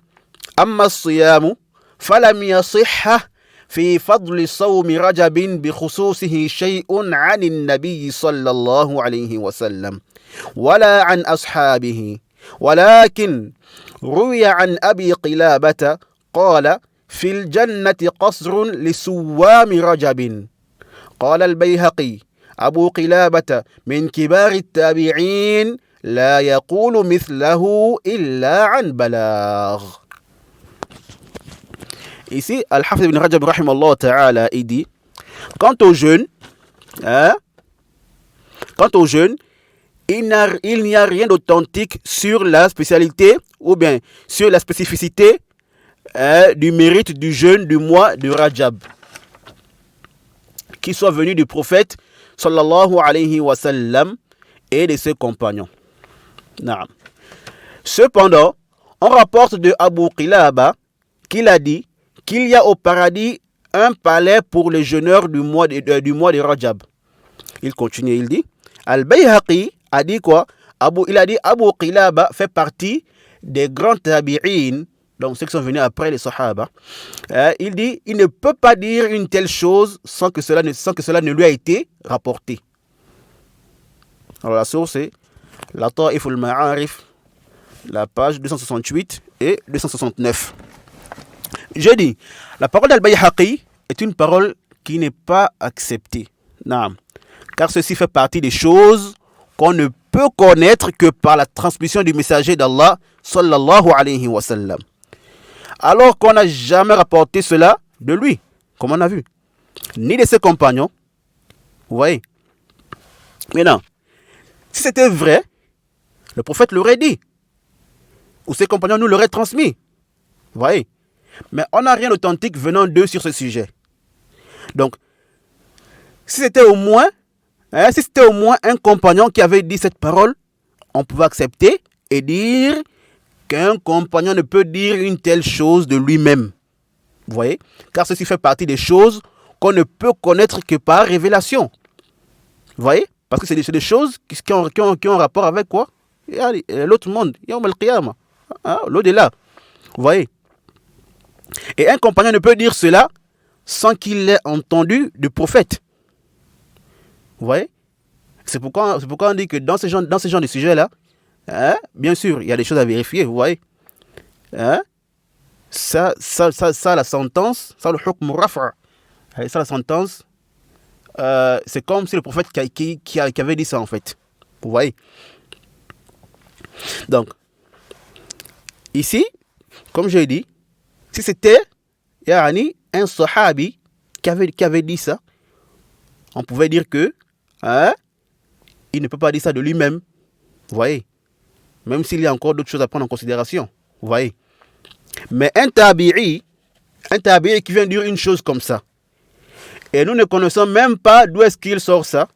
أما الصيام فلم يصح في فضل صوم رجب بخصوصه شيء عن النبي صلى الله عليه وسلم ولا عن أصحابه ولكن روي عن أبي قلابة قال في الجنة قصر لسوام رجب. قال البيهقي أبو قلابة من كبار التابعين لا يقول مثله إلا عن بلاغ. Ici, Al-Hafid ibn Rajab rahimahullah ta'ala, il dit, quant au jeûne, il n'y a rien d'authentique sur la spécialité ou bien sur la spécificité du mérite du jeûne du mois de Rajab qui soit venu du prophète sallallahu alayhi wa sallam et de ses compagnons. Naam. Cependant, on rapporte de Abu Qilaba qu'il a dit qu'il y a au paradis un palais pour les jeûneurs du mois de Rajab. Il continue, il dit, Al-Bayhaqi a dit quoi? Il a dit Abu Qilaba fait partie des grands tabi'in, donc ceux qui sont venus après les Sahaba. Il dit, il ne peut pas dire une telle chose sans que cela ne lui a été rapporté. Alors la source est la Ta'if al-Ma'arif, la page 268 et 269. J'ai dit, la parole d'Al-Bayhaqi est une parole qui n'est pas acceptée. Non. Car ceci fait partie des choses qu'on ne peut connaître que par la transmission du messager d'Allah sallallahu alayhi wa sallam. Alors qu'on n'a jamais rapporté cela de lui, comme on a vu, ni de ses compagnons. Vous voyez. Maintenant, si c'était vrai, le prophète l'aurait dit, ou ses compagnons nous l'auraient transmis. Vous voyez. Mais on n'a rien d'authentique venant d'eux sur ce sujet. Donc, si c'était au moins un compagnon qui avait dit cette parole, on pouvait accepter et dire qu'un compagnon ne peut dire une telle chose de lui-même. Vous voyez? Car ceci fait partie des choses qu'on ne peut connaître que par révélation. Vous voyez? Parce que c'est des choses qui ont rapport avec quoi? L'autre monde, Yawm al-Qiyamah, l'au-delà. Vous voyez? Et un compagnon ne peut dire cela sans qu'il ait entendu du prophète. Vous voyez? C'est pourquoi on dit que dans ce genre de sujet-là, bien sûr, il y a des choses à vérifier, vous voyez. Ça, la sentence, ça, le hukm rafa'. Ça, la sentence, c'est comme si le prophète qui avait dit ça, en fait. Vous voyez. Donc, ici, comme j'ai dit, si c'était un sahabi qui avait dit ça, on pouvait dire que il ne peut pas dire ça de lui-même. Vous voyez. Même s'il y a encore d'autres choses à prendre en considération. Vous voyez. Mais un tabi'i qui vient dire une chose comme ça, et nous ne connaissons même pas d'où est-ce qu'il sort ça,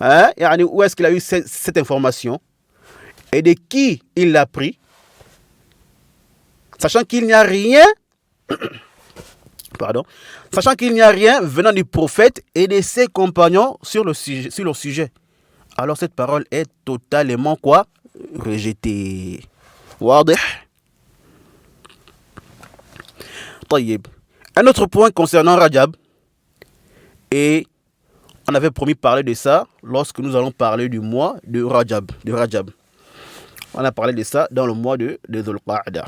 où est-ce qu'il a eu cette information, et de qui il l'a pris, sachant qu'il n'y a rien sachant qu'il n'y a rien venant du prophète et de ses compagnons sur le sujet. Alors cette parole est totalement quoi? Rejetée. Wadih. Tayyib. Un autre point concernant Rajab, et on avait promis de parler de ça lorsque nous allons parler du mois de Rajab. On a parlé de ça dans le mois de Dhul Qa'da.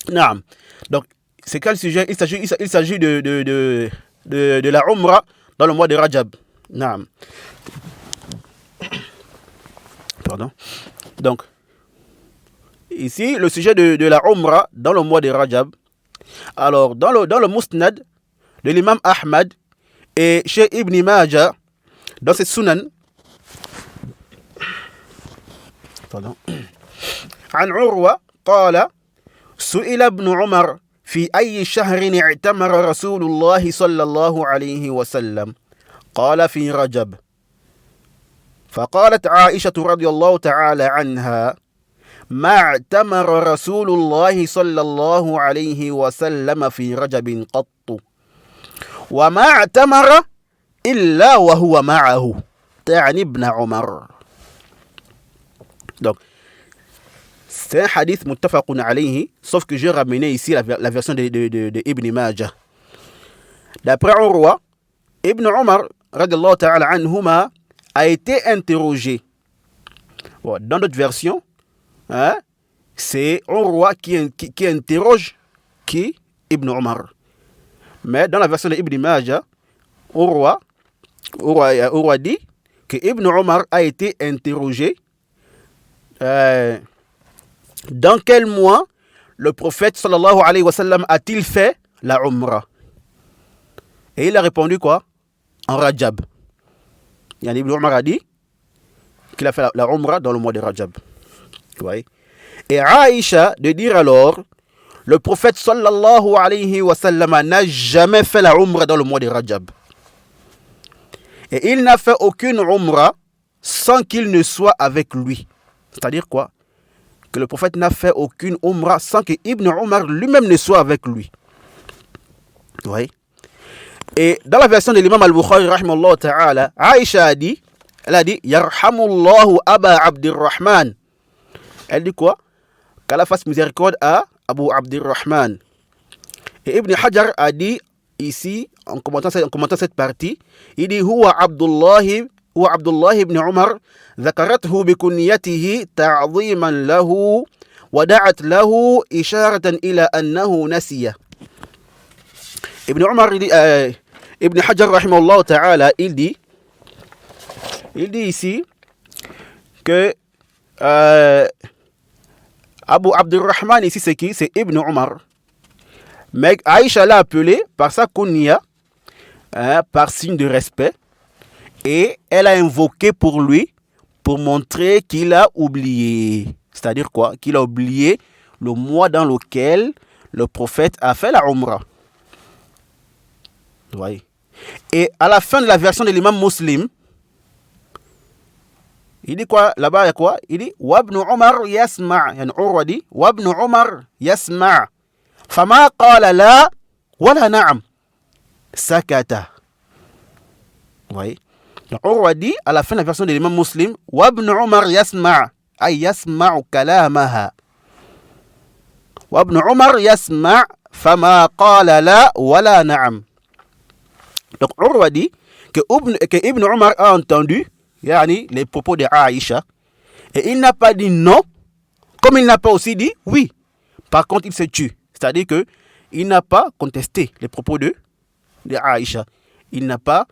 Naam. Donc, c'est quel sujet? Il s'agit de la Umrah dans le mois de Rajab. Naam. Pardon. Donc, ici, le sujet de la Umrah dans le mois de Rajab. Alors, dans le Musnad de l'imam Ahmad et chez Ibn Majah, dans ses Sunan, pardon, عن عروة قال سئل ابن عمر في أي شهر اعتمر رسول الله صلى الله عليه وسلم قال في رجب فقالت عائشة رضي الله تعالى عنها ما اعتمر رسول الله صلى الله عليه وسلم في رجب قط وما اعتمر إلا وهو معه تعني ابن عمر. Donc, c'est un hadith muttafaqun alayhi, sauf que j'ai ramené ici la version de Ibn Majah. D'après Urwa, Ibn Umar, radiyallahu ta'ala anhuma, a été interrogé. Bon, dans d'autres versions, c'est Urwa qui interroge Ibn Umar. Mais dans la version de Ibn Majah, Urwa dit que Ibn Umar a été interrogé dans quel mois le prophète sallallahu alayhi wa sallam a-t-il fait la Umrah? Et il a répondu quoi? En Rajab. Ibn Umar a dit qu'il a fait la Umrah dans le mois de Rajab. Ouais. Et Aïcha de dire alors, le prophète sallallahu alayhi wa sallam n'a jamais fait la Umrah dans le mois de Rajab. Et il n'a fait aucune Umrah sans qu'il ne soit avec lui. C'est-à-dire quoi? Que le prophète n'a fait aucune Umrah sans que Ibn Umar lui-même ne soit avec lui. Oui. Et dans la version de l'imam al-Bukhari, rahimahullah ta'ala, Aïcha elle a dit, Yarhamullahu Aba Abdirrahman. Elle dit quoi? Qu'Allah fasse miséricorde à Abu Abdirrahman. Et Ibn Hajar a dit ici, en commentant cette partie, il dit, Huwa هو عبد الله بن عمر ذكرته بكنيته تعظيما له ودعت له إشارة إلى أنه نسي. Ibn Omar, Ibn Hajar rahimahullah ta'ala, il dit ici que Abu Abdurrahman ici c'est qui? C'est Ibn Omar. Mais Aïcha l'a appelé par sa kunya, par signe de respect, et elle a invoqué pour lui pour montrer qu'il a oublié. C'est-à-dire quoi? Qu'il a oublié le mois dans lequel le prophète a fait la Umrah. Oui. Et à la fin de la version de l'imam Muslim, il dit quoi? Là-bas, il y a quoi? Il dit Wabn Umar yasma'. Yani Urwa dit Wabn Umar yasma'. Fama qala la wala na'am. Sakata. Oui. Urwa dit à la fin de la version de l'imam Muslim Wabn Umar yasma'. Ay yasma'u kalamaha. Wabn Umar yasma' fama qala la wala na'am. Donc, Urwa dit que Ibn Omar a entendu les propos de Aïcha et il n'a pas dit non, comme il n'a pas aussi dit oui. Par contre, il s'est tué. C'est-à-dire qu'il n'a pas contesté les propos de Aïcha. Il n'a pas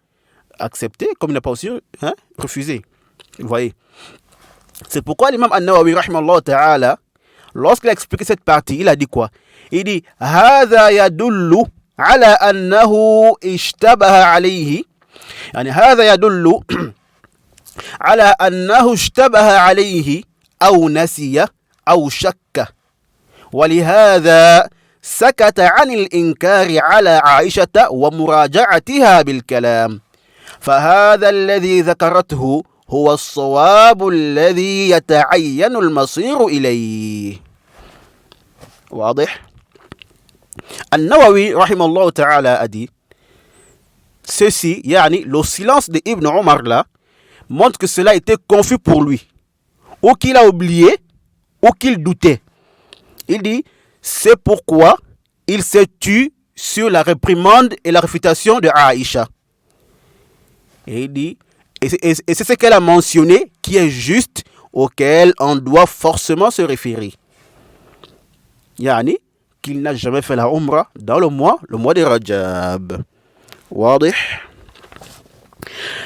accepté, comme il n'a pas aussi refusé. Vous voyez. C'est pourquoi l'imam An-Nawawi, rahimahullah ta'ala, lorsqu'il a expliqué cette partie, il a dit quoi? Il dit « Hadha yadullu » على أنه اشتبه عليه يعني هذا يدل على أنه اشتبه عليه أو نسي أو شك ولهذا سكت عن الإنكار على عائشة ومراجعتها بالكلام فهذا الذي ذكرته هو الصواب الذي يتعين المصير إليه. واضح؟ An-Nawawi, rahimahullah ta'ala, a dit ceci, le silence de Ibn Omar là, montre que cela était confus pour lui, ou qu'il a oublié, ou qu'il doutait. Il dit, c'est pourquoi il s'est tu sur la réprimande et la réfutation de Aïcha. Et il dit, et c'est ce qu'elle a mentionné qui est juste, auquel on doit forcément se référer. Qu'il n'a jamais fait la Umrah dans le mois de Rajab. Wadih.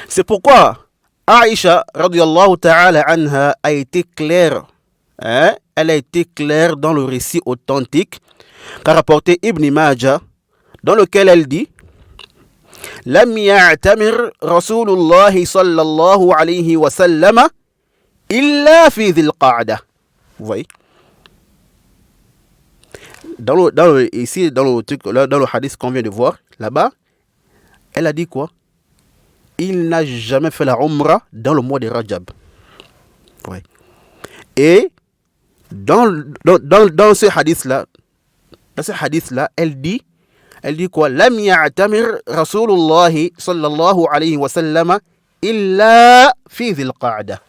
C'est pourquoi Aïcha radiyallahu ta'ala anha a été claire. Elle a été claire dans le récit authentique qu'a rapporté Ibn Majah, dans lequel elle dit Lam ya'tamir Rasulullah sallallahu alayhi wa sallam illa fi dhil qa'dah. Vous voyez? Ici, dans le hadith qu'on vient de voir, là-bas, elle a dit quoi? Il n'a jamais fait la Umrah dans le mois de Rajab. Ouais. Et dans ce hadith-là, elle dit quoi? Lam ya'tamir Rasulullah sallallahu alayhi wa sallam illa fi dhil qa'dah.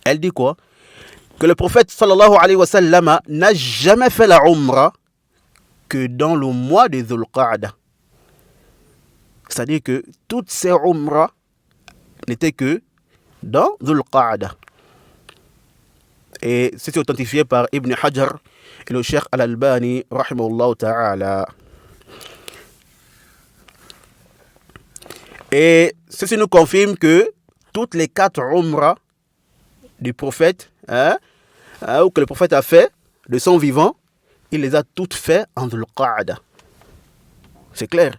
Elle dit quoi? Que le prophète sallallahu alayhi wa sallam n'a jamais fait la Umrah que dans le mois de Dhul Qa'dah. C'est-à-dire que toutes ces Umrahs n'étaient que dans Dhul Qa'dah. Et c'est authentifié par Ibn Hajar et le Cheikh Al-Albani, rahimahullah ta'ala. Et ceci nous confirme que toutes les 4 Umrahs du prophète, ou que le prophète a fait de son vivant, il les a toutes faites en Dhul Qa'dah. C'est clair.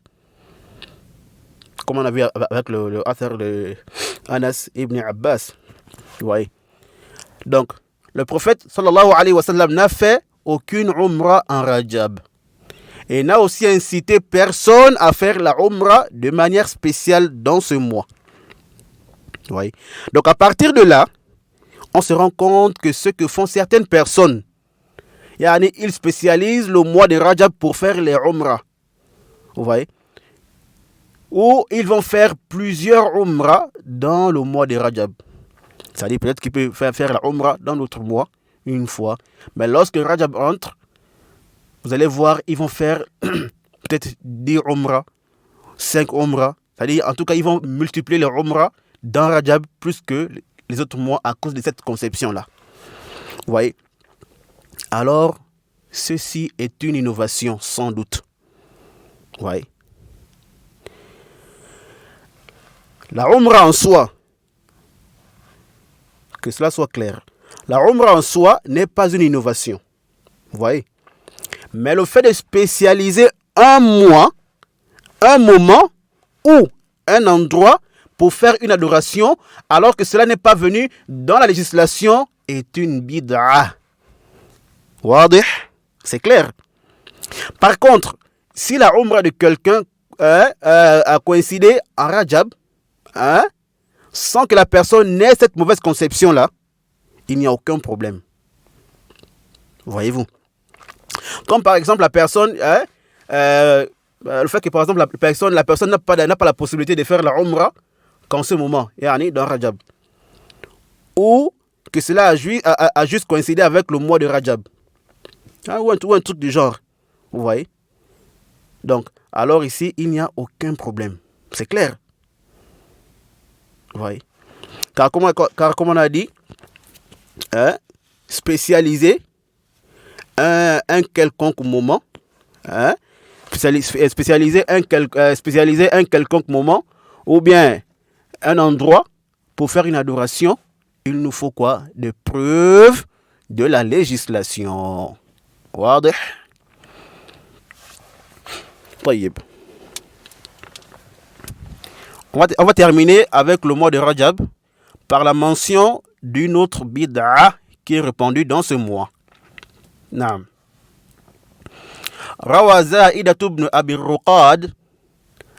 Comme on a vu avec le athar de Anas ibn Abbas. Oui. Donc, le prophète sallallahu alayhi wa sallam n'a fait aucune Umrah en Rajab. Et n'a aussi incité personne à faire la Umrah de manière spéciale dans ce mois. Oui. Donc, à partir de là, on se rend compte que ce que font certaines personnes, ils spécialisent le mois de Rajab pour faire les Umrah. Vous voyez? Ou ils vont faire plusieurs Umrah dans le mois de Rajab. C'est-à-dire peut-être qu'ils peuvent faire la Umrah dans l'autre mois, une fois. Mais lorsque Rajab entre, vous allez voir, ils vont faire peut-être 10 Umrah, 5 Umrah, C'est-à-dire, en tout cas, ils vont multiplier les Umrah dans Rajab plus que les autres mois à cause de cette conception-là. Vous voyez? Alors, ceci est une innovation, sans doute. Vous voyez? La Umrah en soi, que cela soit clair, la Umrah en soi n'est pas une innovation. Vous voyez? Mais le fait de spécialiser un mois, un moment ou un endroit pour faire une adoration, alors que cela n'est pas venu dans la législation, est une bid'a. Wadih? C'est clair. Par contre, si la Umrah de quelqu'un a coïncidé en Rajab, sans que la personne n'ait cette mauvaise conception-là, il n'y a aucun problème. Voyez-vous? Comme par exemple la personne, le fait que par exemple la personne n'a pas la possibilité de faire la Umrah qu'en ce moment, dans Rajab. Ou que cela a juste coïncidé avec le mois de Rajab. Ou un truc du genre. Vous voyez? Donc, alors ici, il n'y a aucun problème. C'est clair? Vous voyez? Car comme on a dit, spécialiser un quelconque moment, spécialiser un quelconque moment, ou bien un endroit pour faire une adoration, il nous faut quoi? Des preuves de la législation. Wadih? Tayyib. On va terminer avec le mois de Rajab par la mention d'une autre bid'a qui est répandue dans ce mois. Naam. Rawa Za'idah ibn Abi Ruqad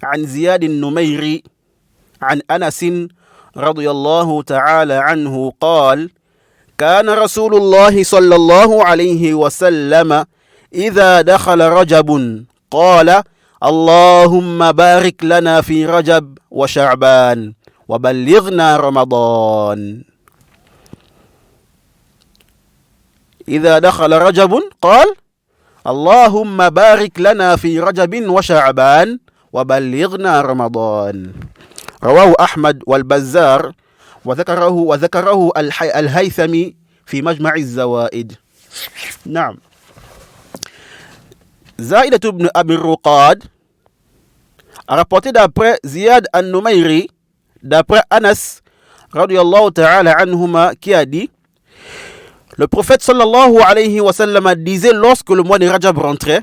عن زياد النميري عن أنس رضي الله تعالى عنه قال كان رسول الله صلى الله عليه وسلم إذا دخل رجب قال اللهم بارك لنا في رجب وشعبان وبلغنا رمضان. إذا دخل رجب قال اللهم بارك لنا في رجب وشعبان وبلغنا رمضان. رواه أحمد والبزار وذكره الهيثمي في مجمع الزوائد. نعم. Za'idah ibn Abi Ruqad a rapporté d'après Ziyad al-Numayri, d'après Anas radiyallahu ta'ala anhuma, qui a dit: le prophète sallallahu alayhi wa sallam disait lorsque le mois de Rajab rentrait: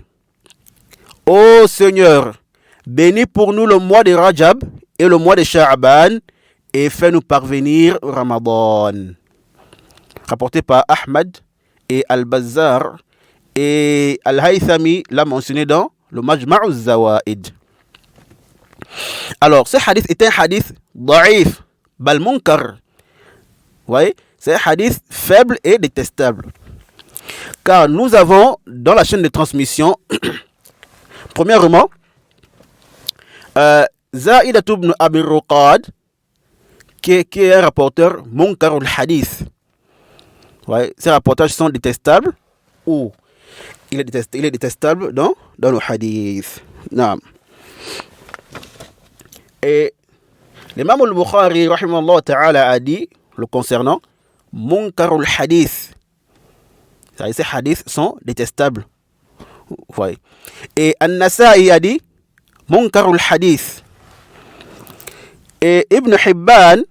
ô Seigneur, bénis pour nous le mois de Rajab et le mois de Sha'ban et fais-nous parvenir Ramadan. Rapporté par Ahmad et Al-Bazzar, et Al-Haythami l'a mentionné dans le Majma'u Zawaid. Alors, ce hadith est un hadith da'if, bal munkar. Vous voyez, c'est un hadith faible et détestable. Car nous avons dans la chaîne de transmission, premièrement, Za'idah ibn Abi Ruqad, qui est un rapporteur munkar al-hadith. Ouais, ces rapportages sont détestables ou il est détestable dans le hadith. Non. Et l'imam al-Bukhari rahimahullah ta'ala a dit le concernant munkar al-hadith. Ces hadiths sont détestables. Ouais. Et An-Nasa'i a dit munkar al-hadith. Et Ibn Hibban,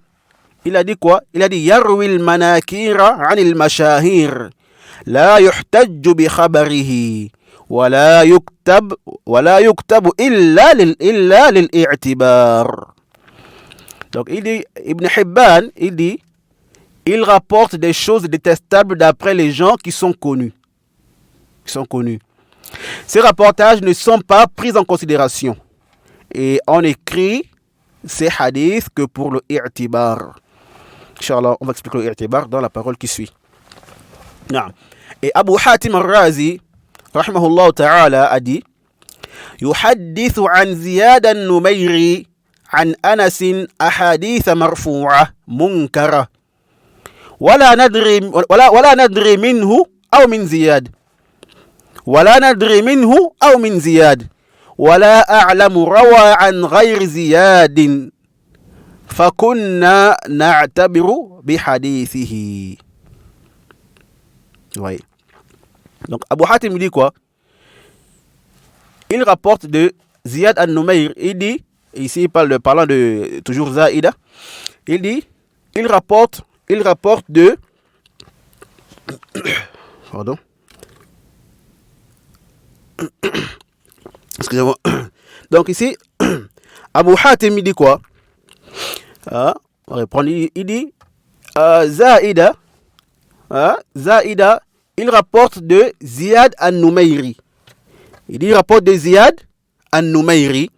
il a dit quoi? Il a dit yarwi al-manakira 'an al-mashahir la yuhtajju bi khabarihi wa la yuktab illa lil-i'tibar. Donc il dit, Ibn Hibban, il rapporte des choses détestables d'après les gens qui sont connus. Ces rapportages ne sont pas pris en considération. Et on écrit ces hadiths que pour le i'tibar. Inch'Allah, on va expliquer le i'tibar dans la parole qui suit. Non. Et Abu Hatim al-Razi, rahimahullah ta'ala, a dit: يحدث عن زياد النميري عن أنس أحاديث مرفوعة منكرة ولا ندري منه أو من زياد ولا أعلم روى عن غير زياد فكنا نعتبر بحديثه. Oui. Donc Abu Hatim dit quoi? Il rapporte de Ziyad al-Numayr. Il dit, ici il parle parlant de toujours Zaïda. Il dit, il rapporte de pardon. Excusez-moi. Donc ici, Abu Hatim il dit quoi? On va reprendre. Il dit Zaïda. Zaïda, il rapporte de Ziyad al-Numayri. Il rapporte de Ziyad al-Numayri,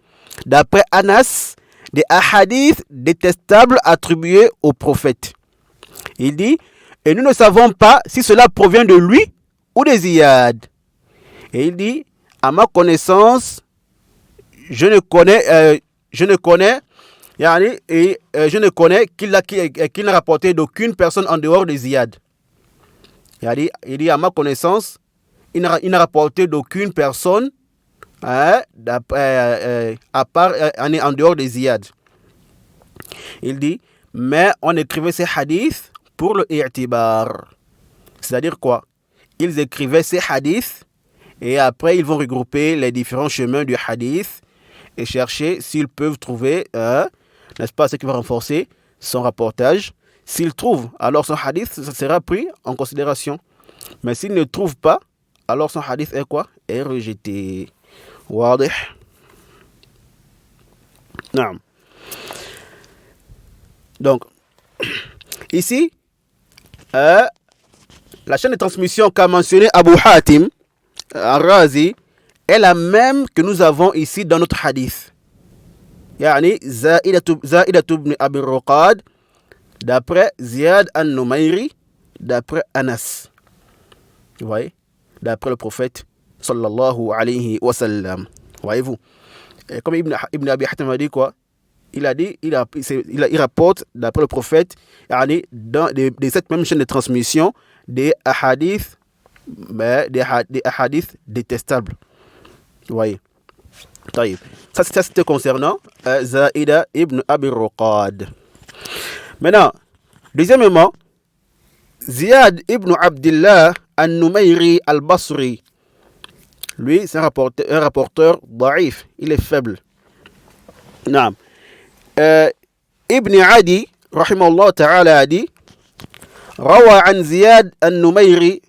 d'après Anas, des hadiths détestables attribués au prophète. Il dit, et nous ne savons pas si cela provient de lui ou de Ziyad. Et il dit, à ma connaissance, je ne connais qu'il n'a rapporté d'aucune personne en dehors de Ziyad. Il dit, à ma connaissance, il n'a rapporté d'aucune personne à part en dehors de Ziyad. Il dit, mais on écrivait ces hadiths pour le i'tibar. C'est-à-dire quoi? Ils écrivaient ces hadiths et après ils vont regrouper les différents chemins du hadith et chercher s'ils peuvent trouver, n'est-ce pas, ce qui va renforcer son rapportage. S'ils trouvent, alors son hadith ça sera pris en considération. Mais s'ils ne trouvent pas, alors son hadith est quoi? Est rejeté. Wadih. Naam. Donc, ici, la chaîne de transmission qu'a mentionné Abu Hatim al-Razi est la même que nous avons ici dans notre hadith. Yani, Zaïdatu ibn Abi Ruqad, d'après Ziyad al-Numayri, d'après Anas. Vous voyez? D'après le prophète, sallallahu alayhi wa sallam. Voyez-vous? Et comme Ibn Abi Hatim a dit quoi? Il rapporte, d'après le prophète, dans cette même chaîne de transmission, des hadiths détestables. Vous voyez? Ça c'était concernant Zaïda ibn Abi Ruqad. Maintenant, deuxièmement, Ziyad ibn Abdillah al-Numayri al-Basri. Lui, c'est un rapporteur daif. Il est faible. Naam. Ibn Adi, rahimahullah ta'ala, a dit Rawa an Ziyad al-Numayri.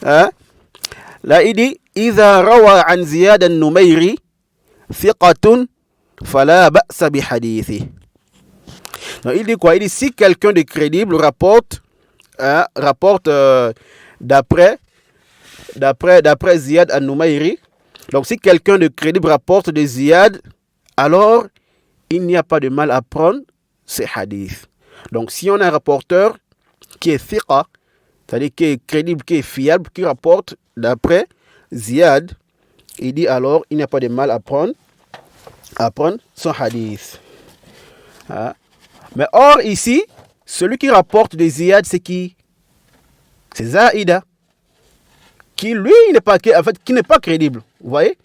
Là, il dit إذا روى عن زياد النميري ثقة فلا بأس بحديثه. Donc, il dit quoi? Il dit si quelqu'un de crédible rapporte d'après Ziyad al-Numayri, donc si quelqu'un de crédible rapporte de Ziyad, alors il n'y a pas de mal à prendre ces hadiths. Donc si on a un rapporteur qui est thiqa, c'est-à-dire qui est crédible, qui est fiable, qui rapporte d'après Ziyad, il dit alors il n'y a pas de mal à prendre son hadith. Mais or ici, celui qui rapporte de Ziyad, c'est qui? C'est Zaïda, qui lui n'est pas crédible. Vous voyez?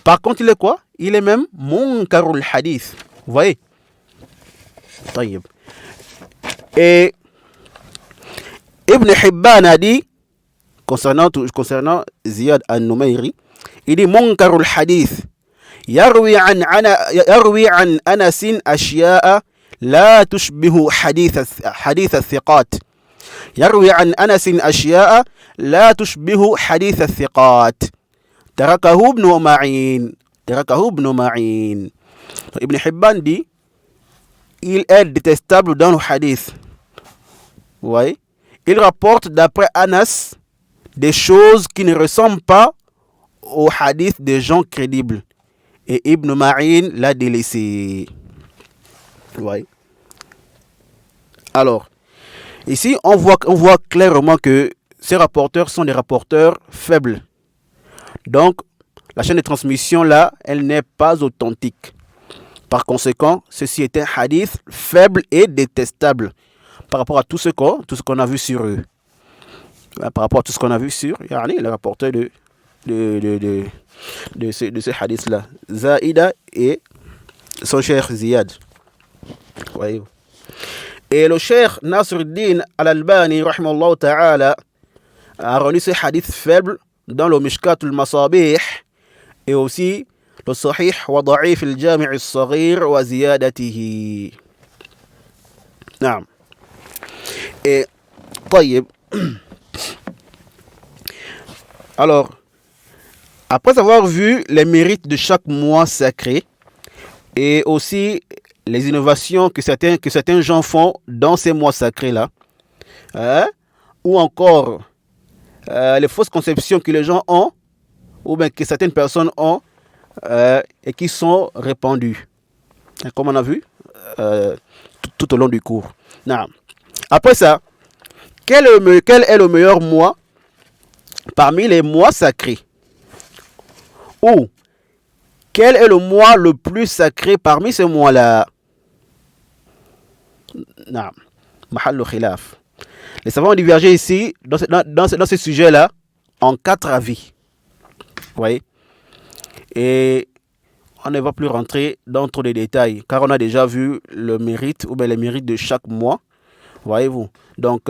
Par contre, il est quoi? Il est même munkarul hadith. Vous voyez? Taïb. Et Ibn Hibban a dit concernant Ziyad al-Numayri, il dit munkarul hadith yarwi an Anas ashya'a la tushbihu hadith al-thiqat. يروي عن أنس أشياء لا تشبه حديث الثقات تركه ابن معين. Ibn Hibban dit il est détestable dans le hadith. Vous voyez? Il rapporte d'après Anas des choses qui ne ressemblent pas au hadith des gens crédibles. Et Ibn Ma'in l'a délaissé. Vous voyez? Alors, ici, on voit clairement que ces rapporteurs sont des rapporteurs faibles. Donc, la chaîne de transmission là, elle n'est pas authentique. Par conséquent, ceci est un hadith faible et détestable par rapport à tout ce qu'on a vu sur eux. Par rapport à tout ce qu'on a vu sur les rapporteurs de de ce hadith-là. Zaïda et son cheikh Ziyad. Voyez-vous. Et le cheikh Nasruddin al-Albani, rahimahullah ta'ala, a rendu ce hadith faible dans le Mishkat al-Masabih et aussi le Sahih wa Da'if al-Jami' al-Saghir wa Ziyadatihi. Naam. Et, طيب. Alors, après avoir vu les mérites de chaque mois sacré et aussi les innovations que certains gens font dans ces mois sacrés-là, ou encore les fausses conceptions que les gens ont, ou bien que certaines personnes ont, et qui sont répandues, comme on a vu tout au long du cours. Non. Après ça, quel est le meilleur mois parmi les mois sacrés? Ou quel est le mois le plus sacré parmi ces mois-là? Non. Mahallu khilaf. Les savants ont divergé ici, dans ce sujet-là, en 4 avis. Vous voyez? Et on ne va plus rentrer dans trop de détails, car on a déjà vu le mérite, ou bien les mérites de chaque mois. Voyez-vous? Donc,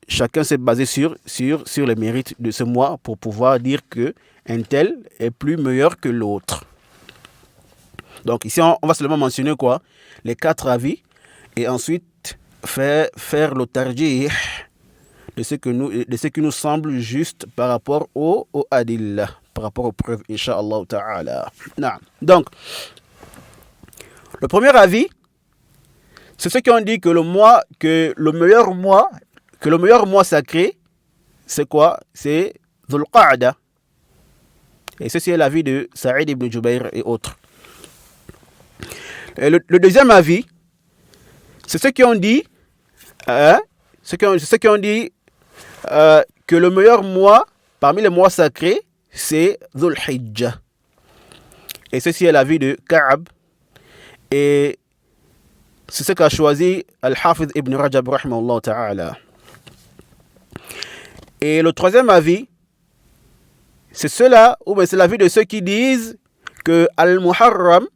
chacun s'est basé sur les mérites de ce mois pour pouvoir dire qu'un tel est plus meilleur que l'autre. Donc, ici, on va seulement mentionner quoi? Les 4 avis, et ensuite faire le tarjih de ce qui nous semble juste par rapport au adillah, par rapport aux preuves, incha'Allah ta'ala. Donc, le premier avis, c'est ceux qui ont dit que le meilleur mois sacré, c'est quoi? C'est Dhul Qa'da. Et ceci est l'avis de Sa'id ibn Jubayr et autres. Et le deuxième avis, c'est ceux qui ont dit, que le meilleur mois parmi les mois sacrés, c'est Dhul Hijjah. Et ceci est l'avis de Ka'ab. Et c'est ce qu'a choisi Al-Hafiz ibn Rajab, rahimahullah ta'ala. Et le troisième avis, c'est cela, ou bien c'est l'avis de ceux qui disent que Al-Muharram,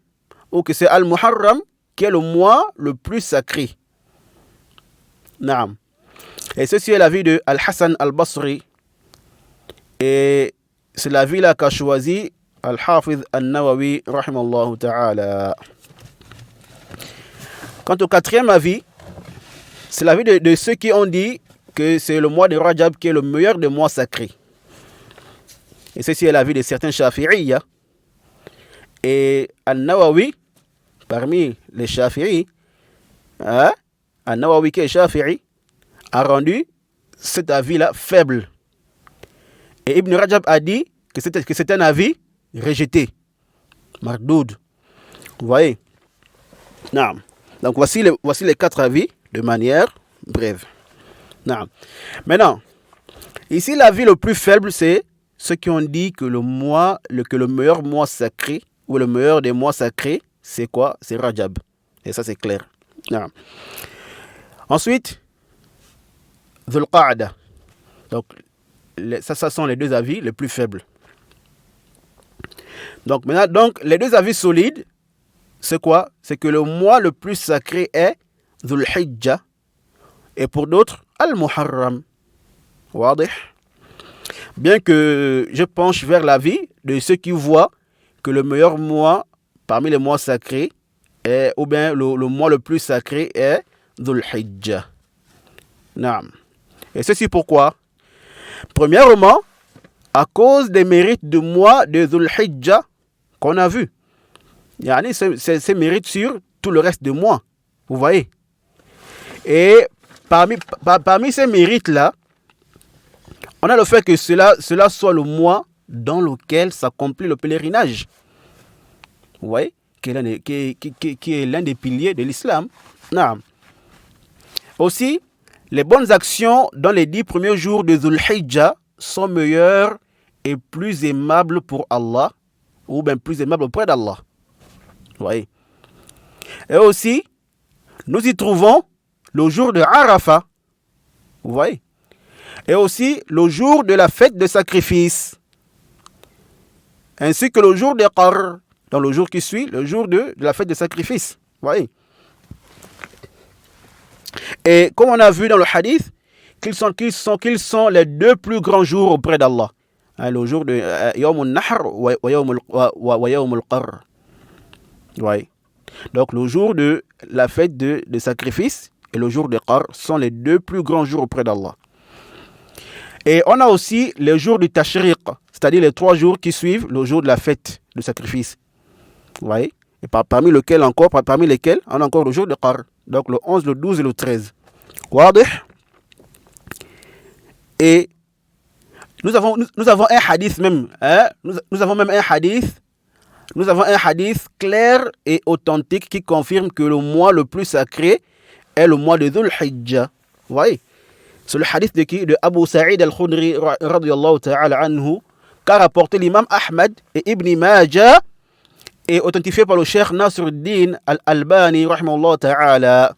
ou que c'est Al-Muharram qui est le mois le plus sacré. Naam. Et ceci est l'avis de Al-Hassan al-Basri. Et c'est l'avis là qu'a choisi Al-Hafiz al-Nawawi, rahimahullah ta'ala. Quant au quatrième avis, c'est l'avis de ceux qui ont dit que c'est le mois de Rajab qui est le meilleur des mois sacrés. Et ceci est l'avis de certains Shafi'iyya. Et Al-Nawawi, parmi les Shafi'i, Al-Nawawi qui est Shafi'i, a rendu cet avis-là faible. Et Ibn Rajab a dit que c'est un avis rejeté. Mardoud. Vous voyez? Non. Donc voici les 4 avis de manière brève. Non. Maintenant, ici l'avis le plus faible, c'est ceux qui ont dit que le meilleur mois sacré, ou le meilleur des mois sacrés, c'est quoi? C'est Rajab. Et ça c'est clair. Non. Ensuite, Dhul Qa'da. Donc, ça sont les 2 avis les plus faibles. Donc, maintenant, les 2 avis solides, c'est quoi? C'est que le mois le plus sacré est Dhul Hijjah. Et pour d'autres, Al-Muharram. Wadih. Bien que je penche vers l'avis de ceux qui voient que le meilleur mois parmi les mois sacrés est, ou bien le mois le plus sacré est Dhul Hijjah. Naam. Et ceci pourquoi? Premièrement, à cause des mérites du mois de Dhul Hijjah qu'on a vu. Il y a ces mérites sur tout le reste du mois. Vous voyez? Et parmi ces mérites-là, on a le fait que cela soit le mois dans lequel s'accomplit le pèlerinage. Vous voyez? Qui est l'un des piliers de l'islam. Non. Aussi, les bonnes actions dans les 10 premiers jours de Dhul Hijjah sont meilleures et plus aimables pour Allah, ou bien plus aimables auprès d'Allah. Vous voyez? Et aussi, nous y trouvons le jour de Arafat. Vous voyez? Et aussi le jour de la fête de sacrifice. ainsi que le jour de Qarr, dans le jour qui suit, le jour de la fête de sacrifice. Vous voyez. Et comme on a vu dans le hadith, qu'ils sont les deux plus grands jours auprès d'Allah. Hein, le jour de Yawm al-Nahr wa Yawm al-Qarr. Ouais. Donc le jour de la fête de sacrifice et le jour de Qarr sont les deux plus grands jours auprès d'Allah. Et on a aussi les jours du Tashriq, c'est-à-dire les 3 jours qui suivent le jour de la fête de sacrifice. Vous voyez. Et parmi lesquels on a encore le jour de Qarr. Donc le 11, le 12 et le 13. Wadih. Et nous avons un hadith même. Hein? Nous avons même un hadith. Nous avons un hadith clair et authentique qui confirme que le mois le plus sacré est le mois de Dhul Hijjah. Vous voyez? C'est le hadith de qui? De Abu Sa'id al-Khudri radiyallahu ta'ala anhu, qu'a rapporté l'imam Ahmad et Ibn Majah et authentifié par le cheikh Nasruddin al-Albani rahimahullah ta'ala.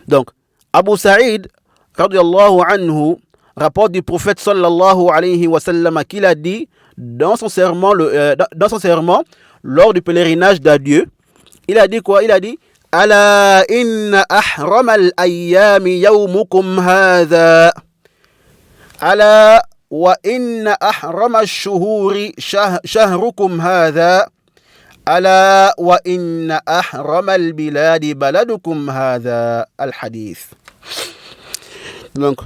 Donc, Abu Sa'id radiyallahu anhu rapporte du prophète sallallahu alayhi wa sallam qu'il a dit dans son serment lors du pèlerinage d'adieu. Il a dit quoi? Il a dit Ala inna ahram al-ayyami yawmukum hadha. Ala wa inna ahram al-shuhuri shahrukum hadha. Ala wa inna ahram al-biladi baladukum hadha. Al-hadith. Donc,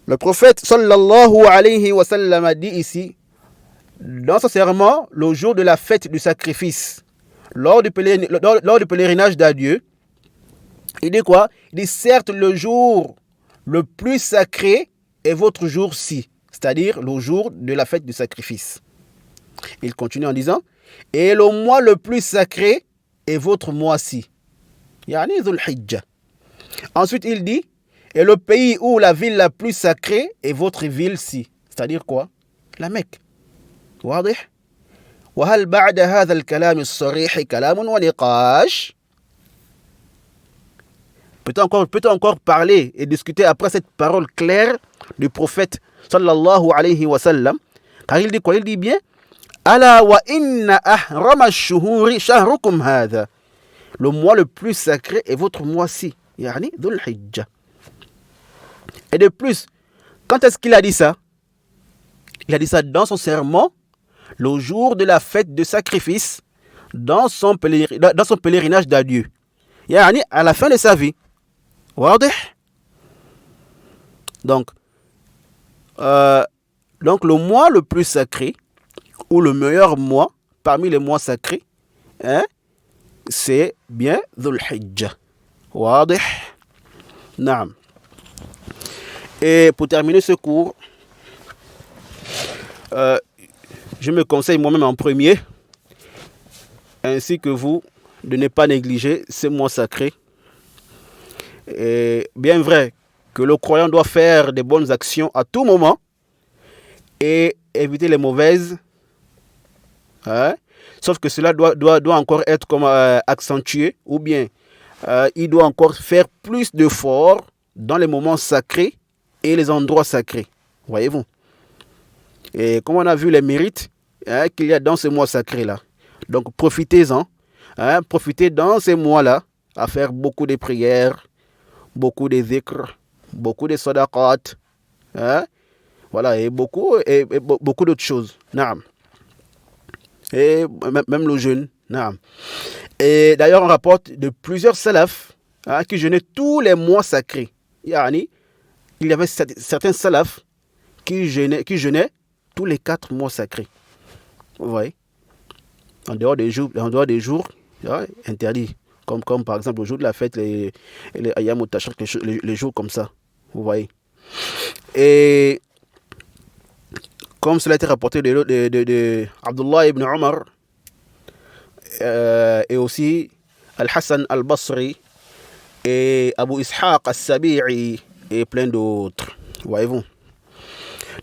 le prophète sallallahu alayhi wa sallam a dit ici, dans son serment, le jour de la fête du sacrifice, lors du pèlerinage d'adieu, il dit quoi? Il dit certes le jour le plus sacré est votre jour-ci, c'est-à-dire le jour de la fête du sacrifice. Il continue en disant, et le mois le plus sacré est votre mois-ci, yani Dhul Hijjah. Ensuite il dit, et le pays où la ville la plus sacrée est votre ville-ci, c'est-à-dire quoi? La Mecque. واضح؟ وهل بعد هذا الكلام الصريح كلام ونقاش؟ Peut-on encore parler et discuter après cette parole claire du prophète sallallahu alayhi wa sallam? Car il dit quoi? Il dit bien Ala wa inna ahram ash-shuhuri shahrukum hadha. Le mois le plus sacré est votre mois-ci, yani Dhul Hijjah. Et de plus, quand est-ce qu'il a dit ça? Il a dit ça dans son serment, le jour de la fête de sacrifice, dans son pèlerinage d'adieu. Yani à la fin de sa vie. Wadih? Donc, le mois le plus sacré, ou le meilleur mois parmi les mois sacrés, hein, c'est bien Dhul Hijjah. Wadih? Naam. Et pour terminer ce cours, je me conseille moi-même en premier, ainsi que vous, de ne pas négliger ces mois sacrés. Et bien vrai que le croyant doit faire des bonnes actions à tout moment et éviter les mauvaises. Hein? Sauf que cela doit encore être comme accentué, ou bien il doit encore faire plus d'efforts dans les moments sacrés et les endroits sacrés. Voyez-vous? Et comme on a vu les mérites qu'il y a dans ces mois sacrés-là. Donc profitez-en. Profitez dans ces mois-là à faire beaucoup de prières, beaucoup de dhikr, beaucoup de sadaqat. Voilà, et beaucoup d'autres choses. Naam. Et même le jeûne. Naam. Et d'ailleurs, on rapporte de plusieurs salafs qui jeûnaient tous les mois sacrés. Yani, il y avait certains salafs qui jeûnaient tous les 4 mois sacrés. Vous voyez? En dehors des jours interdits. Comme par exemple le jour de la fête, les Ayyam al-Tashriq, les jours comme ça. Vous voyez? Et comme cela a été rapporté de Abdullah ibn Omar et aussi Al-Hassan al-Basri et Abu Ishaq al-Sabi'i et plein d'autres. Voyez-vous?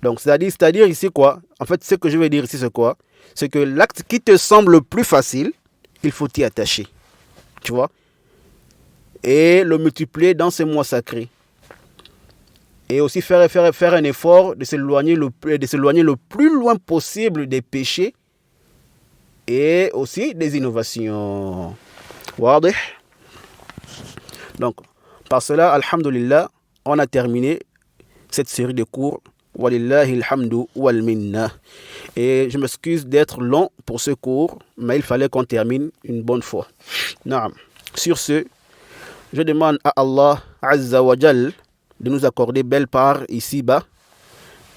Donc, c'est-à-dire ici quoi? En fait, ce que je veux dire ici, c'est quoi? C'est que l'acte qui te semble le plus facile, il faut t'y attacher. Tu vois? Et le multiplier dans ces mois sacrés. et aussi faire un effort de s'éloigner le plus loin possible des péchés et aussi des innovations. Wadih. Donc, par cela, alhamdulillah, on a terminé cette série de cours. Walillahi alhamdu wal minna. Et je m'excuse d'être long pour ce cours, mais il fallait qu'on termine une bonne fois. Naam. Sur ce, je demande à Allah Azza wa Jal de nous accorder belle part ici-bas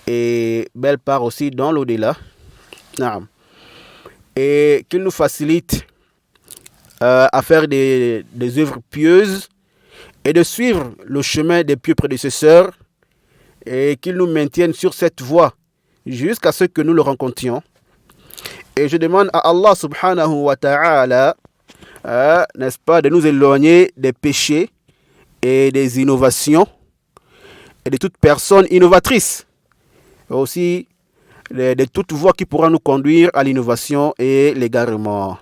et belle part aussi dans l'au-delà. Naam. Et qu'il nous facilite à faire des œuvres pieuses et de suivre le chemin des pieux prédécesseurs et qu'il nous maintienne sur cette voie jusqu'à ce que nous le rencontrions. Et je demande à Allah subhanahu wa ta'ala, n'est-ce pas, de nous éloigner des péchés et des innovations et de toute personne innovatrice. Et aussi de toute voie qui pourra nous conduire à l'innovation et l'égarement.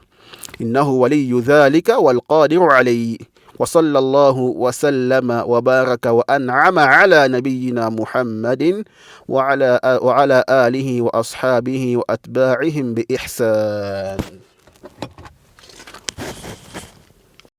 Innahu waliyyu dhalika wal qadiru alayhi. وصلى الله وسلم وبارك وأنعم على نبينا محمد وعلى آله وأصحابه وأتباعهم بإحسان.